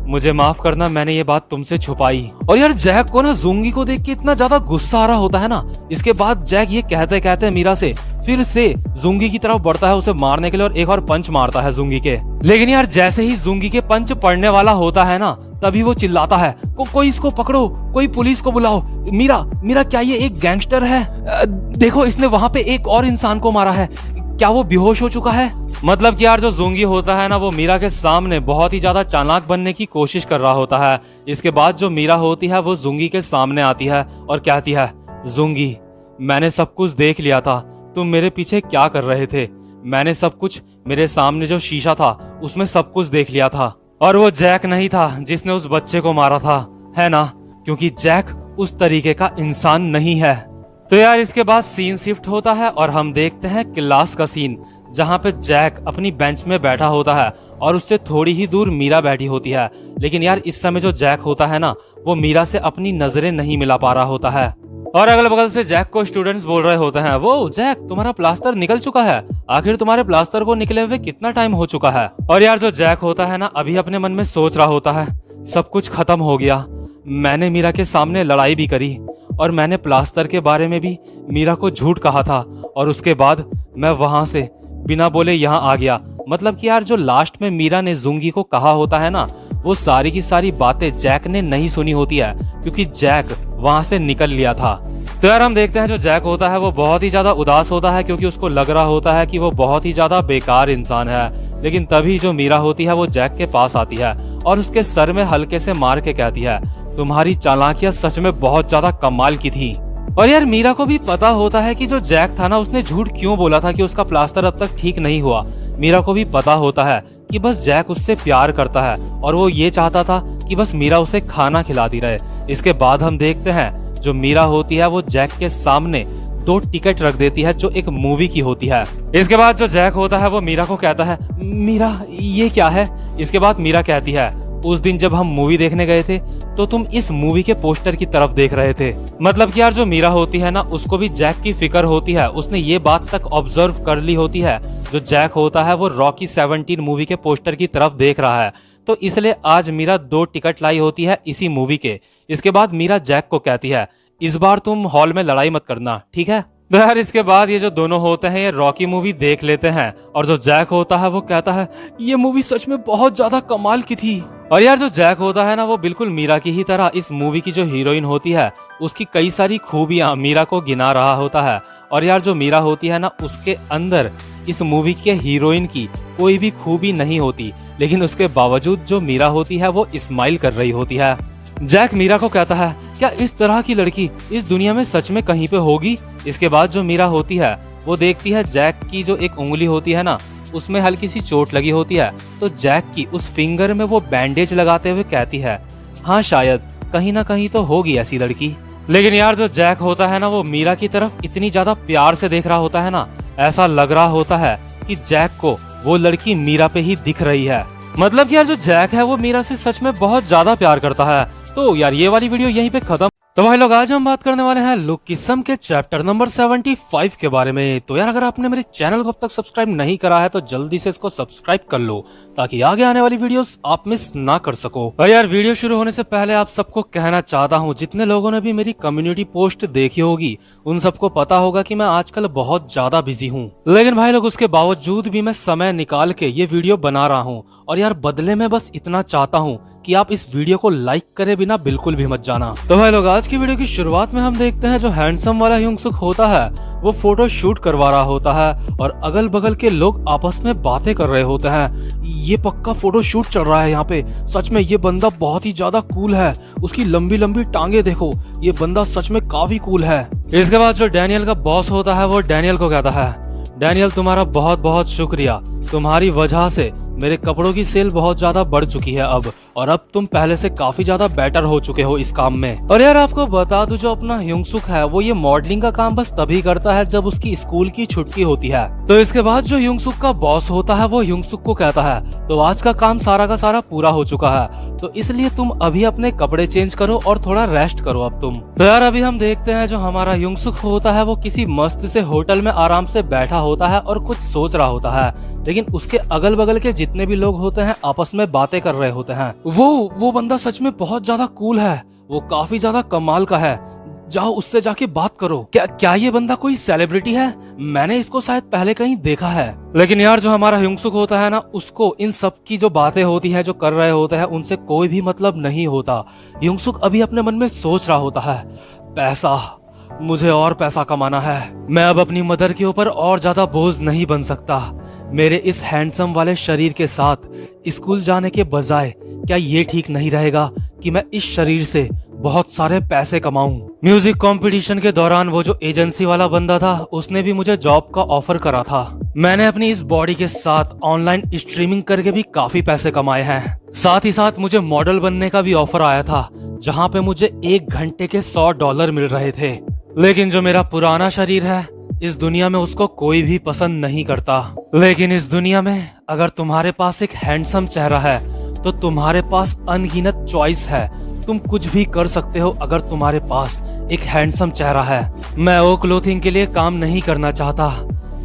मुझे माफ करना, मैंने ये बात तुमसे छुपाई। और यार जैक को ना जुंगी को देख के इतना ज्यादा गुस्सा आ रहा होता है ना। इसके बाद जैक ये कहते कहते मीरा से फिर से जुंगी की तरफ बढ़ता है उसे मारने के लिए और एक और पंच मारता है जुंगी के। लेकिन यार जैसे ही जुंगी के पंच पड़ने वाला होता है ना तभी वो चिल्लाता है, कोई इसको पकड़ो, कोई पुलिस को बुलाओ, मीरा क्या ये एक गैंगस्टर है? देखो इसने वहां पे एक और इंसान को मारा है, क्या वो बेहोश हो चुका है? मतलब कि यार जो जुंगी होता है ना वो मीरा के सामने बहुत ही ज्यादा चालाक बनने की कोशिश कर रहा होता है। इसके बाद जो मीरा होती है वो जुंगी के सामने आती है और कहती है, जुंगी मैंने सब कुछ देख लिया था, तुम मेरे पीछे क्या कर रहे थे, मैंने सब कुछ, मेरे सामने जो शीशा था उसमें सब कुछ देख लिया था और वो जैक नहीं था जिसने उस बच्चे को मारा था, है ना? क्योंकि जैक उस तरीके का इंसान नहीं है। तो यार इसके बाद सीन शिफ्ट होता है और हम देखते हैं क्लास का सीन, जहाँ पे जैक अपनी बेंच में बैठा होता है और उससे थोड़ी ही दूर मीरा बैठी होती है। लेकिन यार इस समय जो जैक होता है ना वो मीरा से अपनी नजरें नहीं मिला पा रहा होता है और अगल बगल से जैक को स्टूडेंट्स बोल रहे होते हैं, वो जैक तुम्हारा प्लास्टर निकल चुका है, आखिर तुम्हारे प्लास्टर को निकले हुए कितना टाइम हो चुका है? और यार जो जैक होता है ना अभी अपने मन में सोच रहा होता है, सब कुछ खत्म हो गया, मैंने मीरा के सामने लड़ाई भी करी और मैंने प्लास्टर के बारे में भी मीरा को झूठ कहा था और उसके बाद मैं वहां से बिना बोले यहाँ आ गया। मतलब कि यार जो लास्ट में मीरा ने जुंगी को कहा होता है ना वो सारी की सारी बातें जैक ने नहीं सुनी होती है क्योंकि जैक वहां से निकल लिया था। तो यार हम देखते हैं जो जैक होता है वो बहुत ही ज्यादा उदास होता है क्योंकि उसको लग रहा होता है कि वो बहुत ही ज्यादा बेकार इंसान है। लेकिन तभी जो मीरा होती है वो जैक के पास आती है और उसके सर में हल्के से मार के कहती है, तुम्हारी चालाकियां सच में बहुत ज्यादा कमाल की थी। और यार मीरा को भी पता होता है कि जो जैक था ना उसने झूठ क्यों बोला था कि उसका प्लास्टर अब तक ठीक नहीं हुआ। मीरा को भी पता होता है कि बस जैक उससे प्यार करता है और वो ये चाहता था कि बस मीरा उसे खाना खिलाती रहे। इसके बाद हम देखते हैं जो मीरा होती है वो जैक के सामने 2 टिकट रख देती है जो एक मूवी की होती है। इसके बाद जो जैक होता है वो मीरा को कहता है, मीरा ये क्या है। इसके बाद मीरा कहती है, उस दिन जब हम मूवी देखने गए थे तो तुम इस मूवी के पोस्टर की तरफ देख रहे थे। मतलब कि यार जो मीरा होती है ना उसको भी जैक की फिक्र होती है। उसने ये बात तक ऑब्जर्व कर ली होती है जो जैक होता है वो रॉकी 17 मूवी के पोस्टर की तरफ देख रहा है। तो इसलिए आज मीरा 2 टिकट लाई होती है इसी मूवी के। इसके बाद मीरा जैक को कहती है, इस बार तुम हॉल में लड़ाई मत करना, ठीक है। तो यार इसके बाद ये जो दोनों होते हैं ये रॉकी मूवी देख लेते हैं और जो जैक होता है वो कहता है, ये मूवी सच में बहुत ज्यादा कमाल की थी। और यार जो जैक होता है ना वो बिल्कुल मीरा की ही तरह इस मूवी की जो हीरोइन होती है उसकी कई सारी खूबियां मीरा को गिना रहा होता है। और यार जो मीरा होती है ना उसके अंदर इस मूवी के हीरोइन की कोई भी खूबी नहीं होती, लेकिन उसके बावजूद जो मीरा होती है वो स्माइल कर रही होती है। जैक मीरा को कहता है, क्या इस तरह की लड़की इस दुनिया में सच में कहीं पे होगी। इसके बाद जो मीरा होती है वो देखती है जैक की जो एक उंगली होती है ना उसमें हल्की सी चोट लगी होती है। तो जैक की उस फिंगर में वो बैंडेज लगाते हुए कहती है, हाँ शायद कहीं ना कहीं तो होगी ऐसी लड़की। लेकिन यार जो जैक होता है ना वो मीरा की तरफ इतनी ज्यादा प्यार से देख रहा होता है ना, ऐसा लग रहा होता है कि जैक को वो लड़की मीरा पे ही दिख रही है। मतलब कि यार जो जैक है वो मीरा से सच में बहुत ज्यादा प्यार करता है। तो यार ये वाली वीडियो यहीं पे खत्म। तो भाई लोग आज हम बात करने वाले हैं लुक किस्म के चैप्टर नंबर 75 के बारे में। तो यार अगर आपने मेरे चैनल को अब तक सब्सक्राइब नहीं करा है तो जल्दी से इसको सब्सक्राइब कर लो ताकि आगे आने वाली वीडियोस आप मिस ना कर सको। और यार वीडियो शुरू होने से पहले आप सबको कहना चाहता हूँ, जितने लोगों ने भी मेरी कम्युनिटी पोस्ट देखी होगी उन सबको पता होगा कि मैं आजकल बहुत ज्यादा बिजी हूँ। लेकिन भाई लोग उसके बावजूद भी मैं समय निकाल के ये वीडियो बना रहा हूँ। और यार बदले में बस इतना चाहता हूँ कि आप इस वीडियो को लाइक करे बिना बिल्कुल भी मत जाना। तो भाई लोग आज की वीडियो की शुरुआत में हम देखते हैं जो हैंडसम वाला ह्योंग-सुक होता है वो फोटो शूट करवा रहा होता है और अगल बगल के लोग आपस में बातें कर रहे होते हैं। ये पक्का फोटो शूट चल रहा है यहाँ पे। सच में ये बंदा बहुत ही ज्यादा कूल है। उसकी लंबी लंबी टांगे देखो, ये बंदा सच में काफी कूल है। इसके बाद जो डैनियल का बॉस होता है वो डैनियल को कहता है, डैनियल तुम्हारा बहुत बहुत शुक्रिया, तुम्हारी वजह से मेरे कपड़ों की सेल बहुत ज्यादा बढ़ चुकी है अब, और अब तुम पहले से काफी ज्यादा बेटर हो चुके हो इस काम में। और यार आपको बता दूं जो अपना ह्योंग-सुक है वो ये मॉडलिंग का काम बस तभी करता है जब उसकी स्कूल की छुट्टी होती है। तो इसके बाद जो ह्योंग-सुक का बॉस होता है वो ह्योंग-सुक को कहता है, तो आज का काम सारा का सारा पूरा हो चुका है, तो इसलिए तुम अभी अपने कपड़े चेंज करो और थोड़ा रेस्ट करो अब तुम। तो यार अभी हम देखते हैं जो हमारा ह्योंग-सुक होता है वो किसी मस्त से होटल में आराम से बैठा होता है और कुछ सोच रहा होता है, लेकिन उसके अगल बगल के जितने भी लोग होते हैं आपस में बातें कर रहे होते हैं। वो बंदा सच में बहुत ज्यादा कूल है, वो काफी ज्यादा कमाल का है, जाओ उससे जाके बात करो। क्या ये बंदा कोई सेलिब्रिटी है? मैंने इसको शायद पहले कहीं देखा है। लेकिन यार जो हमारा ह्योंग-सुक होता है ना उसको इन सब की जो बातें होती है जो कर रहे होते हैं उनसे कोई भी मतलब नहीं होता। ह्योंग-सुक अभी अपने मन में सोच रहा होता है, पैसा, मुझे और पैसा कमाना है, मैं अब अपनी मदर के ऊपर और ज्यादा बोझ नहीं बन सकता। मेरे इस हैंडसम वाले शरीर के साथ स्कूल जाने के बजाय क्या ये ठीक नहीं रहेगा कि मैं इस शरीर से बहुत सारे पैसे कमाऊं। म्यूजिक कंपटीशन के दौरान वो जो एजेंसी वाला बंदा था उसने भी मुझे जॉब का ऑफर करा था। मैंने अपनी इस बॉडी के साथ ऑनलाइन स्ट्रीमिंग करके भी काफी पैसे कमाए हैं। साथ ही साथ मुझे मॉडल बनने का भी ऑफर आया था जहाँ पे मुझे 1 घंटे के $100 मिल रहे थे। लेकिन जो मेरा पुराना शरीर है इस दुनिया में उसको कोई भी पसंद नहीं करता। लेकिन इस दुनिया में अगर तुम्हारे पास एक हैंडसम चेहरा है तो तुम्हारे पास अनगिनत चॉइस है, तुम कुछ भी कर सकते हो अगर तुम्हारे पास एक हैंडसम चेहरा है। मैं वो क्लोथिंग के लिए काम नहीं करना चाहता,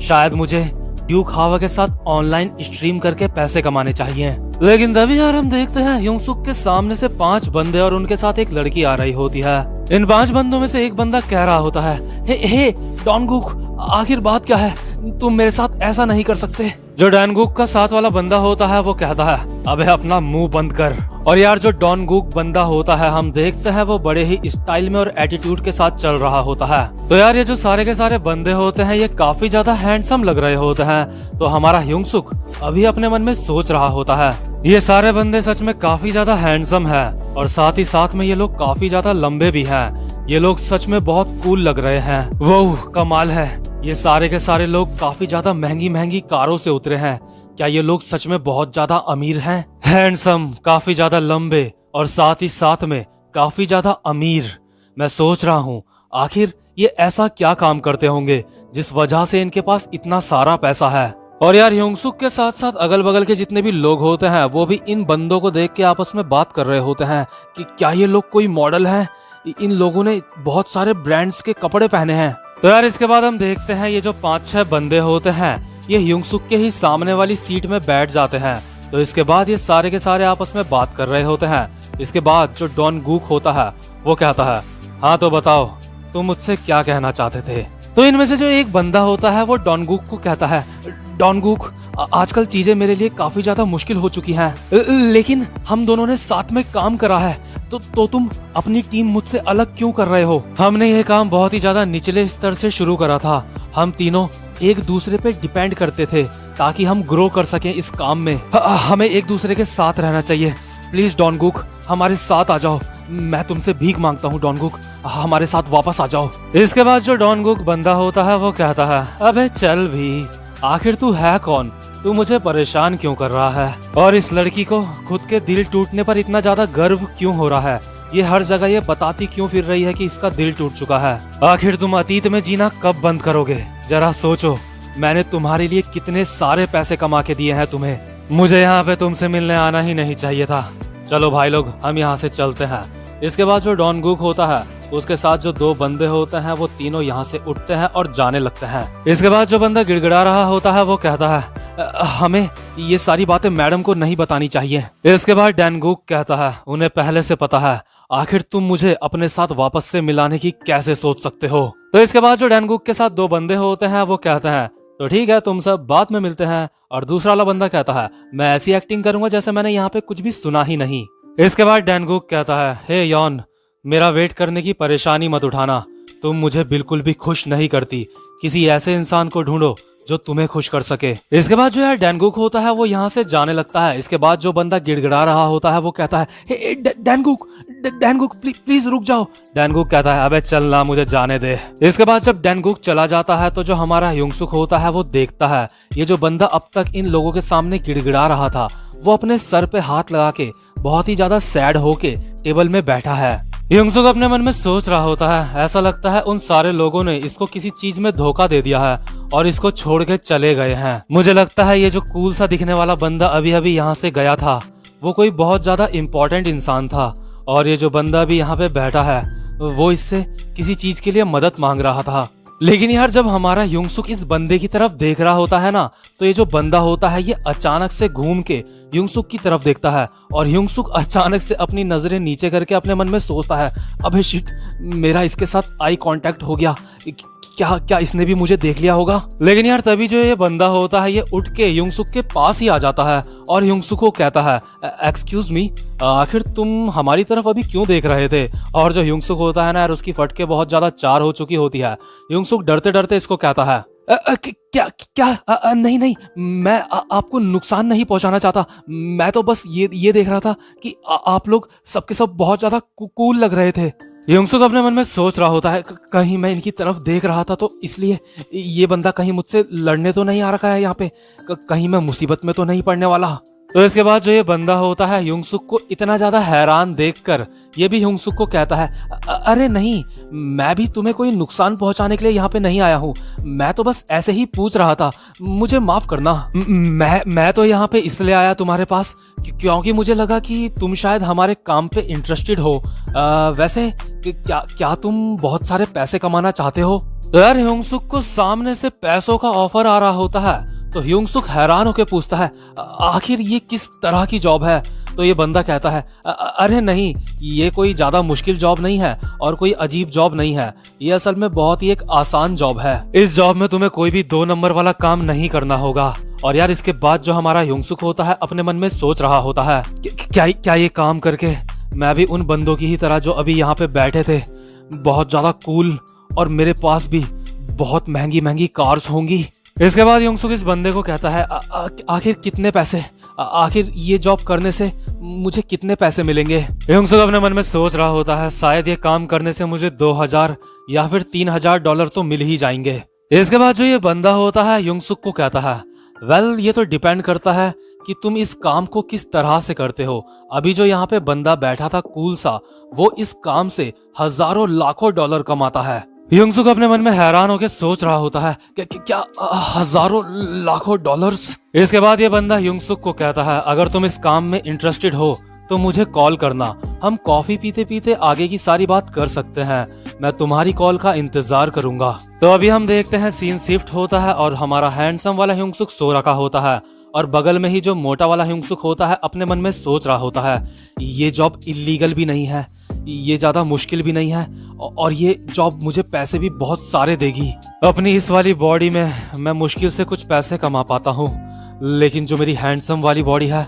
शायद मुझे ड्यूक हावा के साथ ऑनलाइन स्ट्रीम करके पैसे कमाने चाहिए। लेकिन तभी यार हम देखते हैं ह्योंग-सुक के सामने से 5 बंदे और उनके साथ एक लड़की आ रही होती है। इन 5 बंदों में से एक बंदा कह रहा होता है, हे डॉनगुक, आखिर बात क्या है? तुम मेरे साथ ऐसा नहीं कर सकते। जो डैनगुक का साथ वाला बंदा होता है वो कहता है, अबे अपना मुंह बंद कर। और यार जो डॉनगुक बंदा होता है, हम देखते हैं वो बड़े ही स्टाइल में और एटीट्यूड के साथ चल रहा होता है। तो यार ये जो सारे के सारे बंदे होते हैं ये काफी ज्यादा हैंडसम लग रहे होते हैं। तो हमारा ह्योंग-सुक अभी अपने मन में सोच रहा होता है, ये सारे बंदे सच में काफी ज्यादा हैंडसम है और साथ ही साथ में ये लोग काफी ज्यादा लंबे भी हैं। ये लोग सच में बहुत कूल लग रहे हैं। वो कमाल है, ये सारे के सारे लोग काफी ज्यादा महंगी महंगी कारों से उतरे हैं। क्या ये लोग सच में बहुत ज्यादा अमीर हैं? हैंडसम, काफी ज्यादा लंबे और साथ ही साथ में काफी ज्यादा अमीर। मैं सोच रहा हूँ आखिर ये ऐसा क्या काम करते होंगे जिस वजह से इनके पास इतना सारा पैसा है। और यार ह्योंग-सुक के साथ साथ अगल बगल के जितने भी लोग होते हैं वो भी इन बंदों को देख के आपस में बात कर रहे होते हैं कि क्या ये लोग कोई मॉडल हैं? इन लोगों ने बहुत सारे ब्रांड्स के कपड़े पहने हैं। तो यार इसके बाद हम देखते हैं ये जो 5-6 बंदे होते हैं ये ह्योंग-सुक के ही सामने वाली सीट में बैठ जाते हैं। तो इसके बाद ये सारे के सारे आपस में बात कर रहे होते हैं। इसके बाद जो डॉनगुक होता है वो कहता है, हाँ तो बताओ तुम मुझसे क्या कहना चाहते थे? तो इनमें से जो एक बंदा होता है वो डॉनगुक को कहता है, डॉनगुक आजकल चीजें मेरे लिए काफी ज्यादा मुश्किल हो चुकी हैं, लेकिन हम दोनों ने साथ में काम करा है तो तुम अपनी टीम मुझसे अलग क्यों कर रहे हो? हमने ये काम बहुत ही ज्यादा निचले स्तर से शुरू करा था। हम तीनों एक दूसरे पे डिपेंड करते थे ताकि हम ग्रो कर सकें इस काम में। हमें एक दूसरे के साथ रहना चाहिए। प्लीज डॉनगुक हमारे साथ आ जाओ। मैं तुमसे भीख मांगता हूँ डॉनगुक, हमारे साथ वापस आ जाओ। इसके बाद जो डॉनगुक बंदा होता है वो कहता है, अबे चल भी, आखिर तू है कौन? तू मुझे परेशान क्यों कर रहा है? और इस लड़की को खुद के दिल टूटने पर इतना ज्यादा गर्व क्यों हो रहा है? ये हर जगह ये बताती क्यों फिर रही है कि इसका दिल टूट चुका है? आखिर तुम अतीत में जीना कब बंद करोगे? जरा सोचो, मैंने तुम्हारे लिए कितने सारे पैसे कमा के दिए हैं तुम्हें। मुझे यहाँ पे तुमसे मिलने आना ही नहीं चाहिए था। चलो भाई लोग हम यहाँ से चलते हैं। इसके बाद जो डॉनगुक होता है उसके साथ जो 2 बंदे होते हैं वो तीनों यहाँ से उठते हैं और जाने लगते हैं। इसके बाद जो बंदा गिड़गिड़ा रहा होता है वो कहता है, हमें ये सारी बातें मैडम को नहीं बतानी चाहिए। इसके बाद डॉनगुक कहता है, उन्हें पहले से पता है, आखिर तुम मुझे अपने साथ वापस से मिलाने की कैसे सोच सकते हो? तो इसके बाद जो डॉनगुक के साथ 2 बंदे होते हैं वो कहते हैं, तो ठीक है तुम सब बाद में मिलते हैं। और दूसरा वाला बंदा कहता है, मैं ऐसी एक्टिंग करूंगा जैसे मैंने यहाँ पे कुछ भी सुना ही नहीं। इसके बाद डॉनगुक कहता है, हे यॉन, मेरा वेट करने की परेशानी मत उठाना। तुम मुझे बिल्कुल भी खुश नहीं करती। किसी ऐसे इंसान को ढूंढो जो तुम्हें खुश कर सके। इसके बाद जो यार डॉनगुक होता है वो यहाँ से जाने लगता है। इसके बाद जो बंदा गिड़गिड़ा रहा होता है वो कहता है, हे डॉनगुक प्लीज रुक जाओ। डॉनगुक कहता है, अबे चल ना, मुझे जाने दे। इसके बाद जब डॉनगुक चला जाता है तो जो हमारा ह्योंग-सुक होता है वो देखता है ये जो बंदा अब तक इन लोगों के सामने गिड़गिड़ा रहा था वो अपने सर पे हाथ लगा के बहुत ही ज्यादा सैड होके टेबल में बैठा है। ह्योंग-सुक अपने मन में सोच रहा होता है, ऐसा लगता है उन सारे लोगों ने इसको किसी चीज में धोखा दे दिया है और इसको छोड़ के चले गए हैं। मुझे लगता है ये जो कूल सा दिखने वाला बंदा अभी अभी यहाँ से गया था वो कोई बहुत ज्यादा इम्पोर्टेंट इंसान था और ये जो बंदा अभी यहाँ पे बैठा है वो इससे किसी चीज के लिए मदद मांग रहा था। लेकिन यार जब हमारा ह्योंग-सुक इस बंदे की तरफ देख रहा होता है ना तो ये जो बंदा होता है ये अचानक से घूम के ह्योंग-सुक की तरफ देखता है और ह्योंग-सुक अचानक से अपनी नजरें नीचे करके अपने मन में सोचता है, अबे शिट, मेरा इसके साथ आई कांटेक्ट हो गया, क्या इसने भी मुझे देख लिया होगा? लेकिन यार तभी जो ये बंदा होता है ये उठ के ह्योंग-सुक के पास ही आ जाता है और ह्योंग-सुक को कहता है, एक्सक्यूज मी, आखिर तुम हमारी तरफ अभी क्यों देख रहे थे? और जो ह्योंग-सुक होता है ना यार उसकी फटके बहुत ज्यादा चार हो चुकी होती है। ह्योंग-सुक डरते डरते इसको कहता है, क्या नहीं, मैं आपको नुकसान नहीं पहुंचाना चाहता। मैं तो बस ये देख रहा था कि आप लोग सबके सब बहुत ज्यादा कूल लग रहे थे। ह्योंग-सुक अपने मन में सोच रहा होता है, कहीं मैं इनकी तरफ देख रहा था तो इसलिए ये बंदा कहीं मुझसे लड़ने तो नहीं आ रखा है यहाँ पे, कहीं मैं मुसीबत में तो नहीं पड़ने वाला। तो इसके बाद जो ये बंदा होता है ह्योंग-सुक को इतना ज्यादा हैरान देखकर ये भी ह्योंग-सुक को कहता है, अरे नहीं, मैं भी तुम्हें कोई नुकसान पहुंचाने के लिए यहाँ पे नहीं आया हूँ, मैं तो बस ऐसे ही पूछ रहा था, मुझे माफ करना। मैं तो यहाँ पे इसलिए आया तुम्हारे पास क्योंकि मुझे लगा कि तुम शायद हमारे काम पे इंटरेस्टेड हो। वैसे क्या तुम बहुत सारे पैसे कमाना चाहते हो? तो यार ह्योंग-सुक को सामने से पैसों का ऑफर आ रहा होता है तो ह्योंग-सुक हैरान होकर पूछता है, आखिर ये किस तरह की जॉब है? तो ये बंदा कहता है अरे नहीं, ये कोई ज्यादा मुश्किल जॉब नहीं है और कोई अजीब जॉब नहीं है, ये असल में बहुत ही एक आसान जॉब है। इस जॉब में तुम्हें कोई भी 2 नंबर वाला काम नहीं करना होगा। और यार इसके बाद जो हमारा युंगसुक होता है अपने मन में सोच रहा होता है क्या ये काम करके मैं भी उन बंदों की ही तरह जो अभी यहाँ पे बैठे थे बहुत ज्यादा कूल और मेरे पास भी बहुत महंगी महंगी कार्स होंगी। इसके बाद युंगसुक इस बंदे को कहता है आखिर कितने पैसे, आखिर ये जॉब करने से मुझे कितने पैसे मिलेंगे। युंगसुक अपने मन में सोच रहा होता है शायद ये काम करने से मुझे 2000 या फिर $3000 तो मिल ही जाएंगे। इसके बाद जो ये बंदा होता है युंगसुक को कहता है वेल ये तो डिपेंड करता है कि तुम इस काम को किस तरह से करते हो। अभी जो यहाँ पे बंदा बैठा था कूल सा, वो इस काम से हजारों लाखों डॉलर कमाता है। युंगसुक अपने मन में हैरान होकर सोच रहा होता है क्या हजारों लाखों डॉलर्स। इसके बाद ये बंदा युंगसुक को कहता है अगर तुम इस काम में इंटरेस्टेड हो तो मुझे कॉल करना, हम कॉफी पीते पीते आगे की सारी बात कर सकते हैं, मैं तुम्हारी कॉल का इंतजार करूंगा। तो अभी हम देखते हैं सीन शिफ्ट होता है और हमारा हैंडसम वाला युंगसुक सो रखा होता है और बगल में ही जो मोटा वाला युंगसुक होता है अपने मन में सोच रहा होता है ये जॉब इलीगल भी नहीं है, ये ज्यादा मुश्किल भी नहीं है और ये जॉब मुझे पैसे भी बहुत सारे देगी। अपनी इस वाली बॉडी में मैं मुश्किल से कुछ पैसे कमा पाता हूँ, लेकिन जो मेरी हैंडसम वाली बॉडी है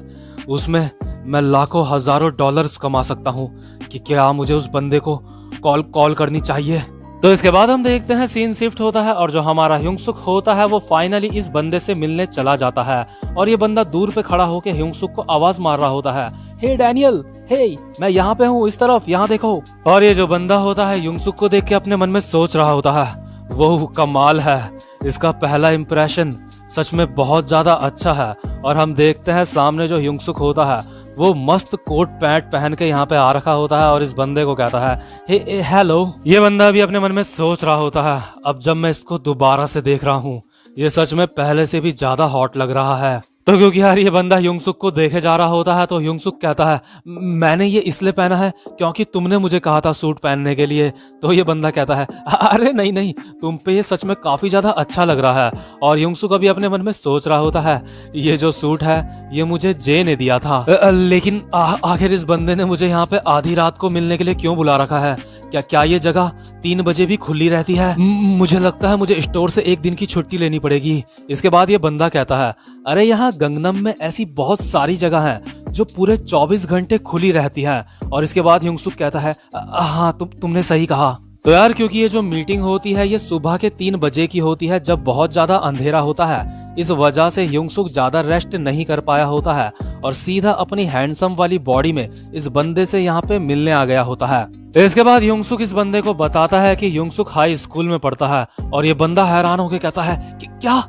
उसमें मैं लाखों हजारों डॉलर्स कमा सकता हूँ कि क्या मुझे उस बंदे को कॉल करनी चाहिए। तो इसके बाद हम देखते हैं सीन शिफ्ट होता है और जो हमारा युंगसुक होता है वो फाइनली इस बंदे से मिलने चला जाता है और ये बंदा दूर पे खड़ा होकर युंगसुक को आवाज मार रहा होता है हे डैनियल, हे मैं यहाँ पे हूँ, इस तरफ यहाँ देखो। और ये जो बंदा होता है युंगसुक को देख के अपने मन में सोच रहा होता है वो कमाल है, इसका पहला इंप्रेशन सच में बहुत ज्यादा अच्छा है। और हम देखते हैं सामने जो युंगसुक होता है वो मस्त कोट पैंट पहन के यहाँ पे आ रखा होता है और इस बंदे को कहता है हे हेलो। ये बंदा भी अपने मन में सोच रहा होता है अब जब मैं इसको दोबारा से देख रहा हूँ ये सच में पहले से भी ज्यादा हॉट लग रहा है। तो क्योंकि यार ये बंदा युंगसुक को देखे जा रहा होता है तो युंगसुक कहता है मैंने ये इसलिए पहना है क्योंकि तुमने मुझे कहा था सूट पहनने के लिए। तो ये बंदा कहता है अरे नहीं नहीं, तुम पे ये सच में काफी ज्यादा अच्छा लग रहा है। और युंगसुक अभी अपने मन में सोच रहा होता है ये जो सूट है ये मुझे जे ने दिया था, लेकिन आखिर इस बंदे ने मुझे यहाँ पे आधी रात को मिलने के लिए क्यों बुला रखा है। क्या ये जगह 3 बजे भी खुली रहती है? मुझे लगता है मुझे स्टोर से 1 दिन की छुट्टी लेनी पड़ेगी। इसके बाद ये बंदा कहता है अरे यहाँ गंगनम में ऐसी बहुत सारी जगह हैं जो पूरे 24 घंटे खुली रहती हैं। और इसके बाद युंगसुक कहता है हाँ तुमने सही कहा। तो यार क्योंकि ये जो मीटिंग होती है ये सुबह के 3 बजे की होती है जब बहुत ज्यादा अंधेरा होता है, इस वजह से युंगसुक ज्यादा रेस्ट नहीं कर पाया होता है और सीधा अपनी हैंडसम वाली बॉडी में इस बंदे से यहाँ पे मिलने आ गया होता है। इसके बाद युंगसुक इस बंदे को बताता है कि युंगसुक हाई स्कूल में पढ़ता है और ये बंदा हैरान होकर कहता है कि क्या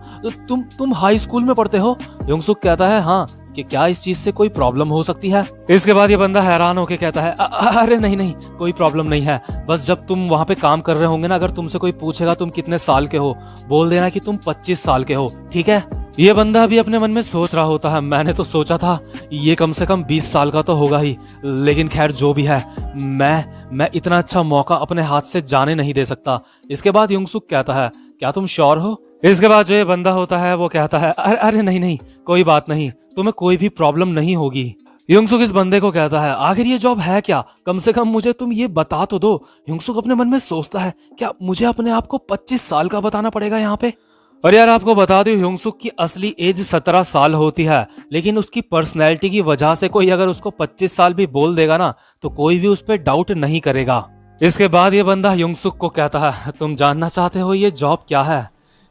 तुम हाई स्कूल में पढ़ते हो? युंगसुक कहता है हाँ, कि क्या इस चीज से कोई प्रॉब्लम हो सकती है? इसके बाद ये बंदा हैरान होके कहता है अरे नहीं कोई प्रॉब्लम नहीं है, बस जब तुम वहाँ पे काम कर रहे होंगे ना, अगर तुमसे कोई पूछेगा तुम कितने साल के हो, बोल देना कि तुम 25 साल के हो, ठीक है? ये बंदा भी अपने मन में सोच रहा होता है मैंने तो सोचा था ये कम से कम 20 साल का तो होगा ही, लेकिन खैर जो भी है मैं इतना अच्छा मौका अपने हाथ से जाने नहीं दे सकता। इसके बाद युंगसुक कहता है क्या तुम श्योर हो? इसके बाद जो ये बंदा होता है वो कहता है अरे नहीं कोई बात नहीं, तुम्हें कोई भी प्रॉब्लम नहीं होगी। युंगसुक इस बंदे को कहता है आखिर ये जॉब है क्या, कम से कम मुझे तुम ये बता तो दो। युंगसुक अपने मन में सोचता है क्या मुझे अपने आप को 25 साल का बताना पड़ेगा यहाँ पे? और यार आपको बता दूं युंगसुक की असली एज 17 साल होती है, लेकिन उसकी पर्सनैलिटी की वजह से कोई अगर उसको 25 साल भी बोल देगा ना तो कोई भी उस पर डाउट नहीं करेगा। इसके बाद ये बंदा युंगसुक को कहता है तुम जानना चाहते हो ये जॉब क्या है?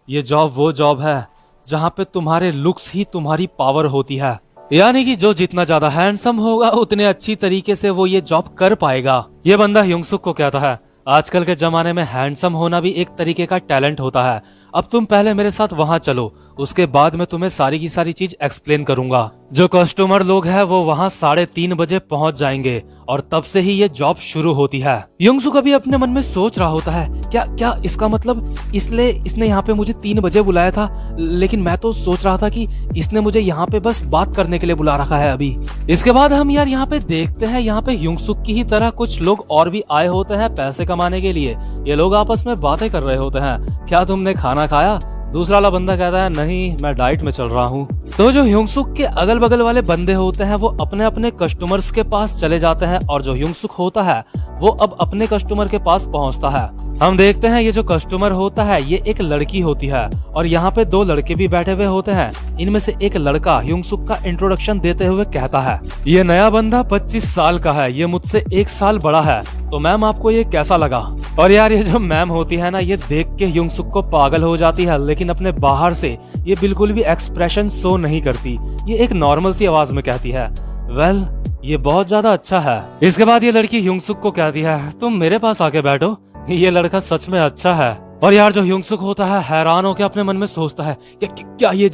ये जॉब वो जॉब है जहाँ पे तुम्हारे लुक्स ही तुम्हारी पावर होती है, यानी कि जो जितना ज्यादा हैंडसम होगा उतने अच्छी तरीके से वो ये जॉब कर पाएगा। ये बंदा युंगसुक को कहता है आजकल के जमाने में हैंडसम होना भी एक तरीके का टैलेंट होता है, अब तुम पहले मेरे साथ वहां चलो, उसके बाद मैं तुम्हें सारी की सारी चीज एक्सप्लेन करूंगा। जो कस्टमर लोग हैं वो वहां 3:30 बजे पहुंच जाएंगे और तब से ही ये जॉब शुरू होती है। युंगसुक अभी अपने मन में सोच रहा होता है क्या इसका मतलब इसने यहाँ पे मुझे 3 बजे बुलाया था, लेकिन मैं तो सोच रहा था कि इसने मुझे यहाँ पे बस बात करने के लिए बुला रखा है अभी। इसके बाद हम यार यहाँ पे देखते हैं यहाँ पे युंगसुक की ही तरह कुछ लोग और भी आए होते हैं पैसे कमाने के लिए। ये लोग आपस में बातें कर रहे होते हैं क्या तुमने खाना खाया, दूसरा वाला बंदा कहता है नहीं मैं डाइट में चल रहा हूँ। तो जो ह्योंगसुक के अगल बगल वाले बंदे होते हैं वो अपने अपने कस्टमर्स के पास चले जाते हैं और जो ह्योंगसुक होता है वो अब अपने कस्टमर के पास पहुंचता है। हम देखते हैं ये जो कस्टमर होता है ये एक लड़की होती है और यहाँ पे दो लड़के भी बैठे हुए होते हैं। इनमें से एक लड़का ह्योंगसुक का इंट्रोडक्शन देते हुए कहता है ये नया बंदा 25 साल का है, ये मुझसे 1 साल बड़ा है, तो मैम आपको ये कैसा लगा। और यार ये जो मैम होती है ना ये देख के ह्योंगसुक को पागल हो जाती है, लेकिन अपने बाहर से ये बिल्कुल भी एक्सप्रेशन शो नहीं करती। ये एक नॉर्मल सी आवाज में कहती है वेल ये बहुत ज्यादा अच्छा है। इसके बाद ये लड़की ह्योंगसुक को कहती है तुम मेरे पास आके बैठो, ये लड़का सच में अच्छा है। और यार जो ह्योंगसुक होता है हैरान होकर अपने मन में सोचता है क्या ये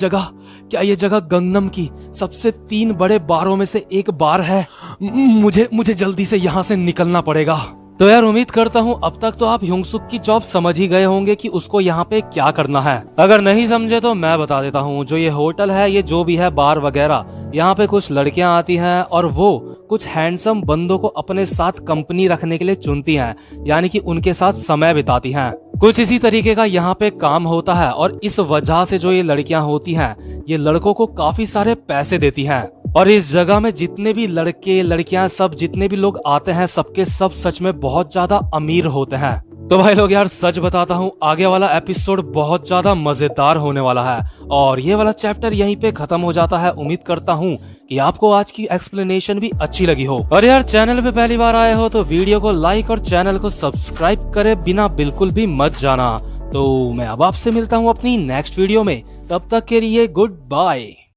जगह गंगनम की सबसे 3 बड़े बारों में से एक बार है। मुझे जल्दी से यहाँ से निकलना पड़ेगा। तो यार उम्मीद करता हूँ अब तक तो आप ह्योंगसुक की जॉब समझ ही गए होंगे कि उसको यहाँ पे क्या करना है। अगर नहीं समझे तो मैं बता देता हूँ। जो ये होटल है ये जो भी है बार वगैरह, यहाँ पे कुछ लड़कियां आती हैं और वो कुछ हैंडसम बंदों को अपने साथ कंपनी रखने के लिए चुनती हैं, यानी कि उनके साथ समय बिताती हैं। कुछ इसी तरीके का यहाँ पे काम होता है और इस वजह से जो ये लड़कियां होती हैं ये लड़कों को काफी सारे पैसे देती हैं। और इस जगह में जितने भी लड़के लड़कियां सब जितने भी लोग आते हैं सबके सब सच में बहुत ज्यादा अमीर होते हैं। तो भाई लोग यार सच बताता हूँ आगे वाला एपिसोड बहुत ज्यादा मजेदार होने वाला है और ये वाला चैप्टर यहीं पे खत्म हो जाता है। उम्मीद करता हूँ कि आपको आज की एक्सप्लेनेशन भी अच्छी लगी हो। और यार चैनल पे पहली बार आए हो तो वीडियो को लाइक और चैनल को सब्सक्राइब करे बिना बिल्कुल भी मत जाना। तो मैं अब आपसे मिलता हूँ अपनी नेक्स्ट वीडियो में, तब तक के लिए गुड बाय।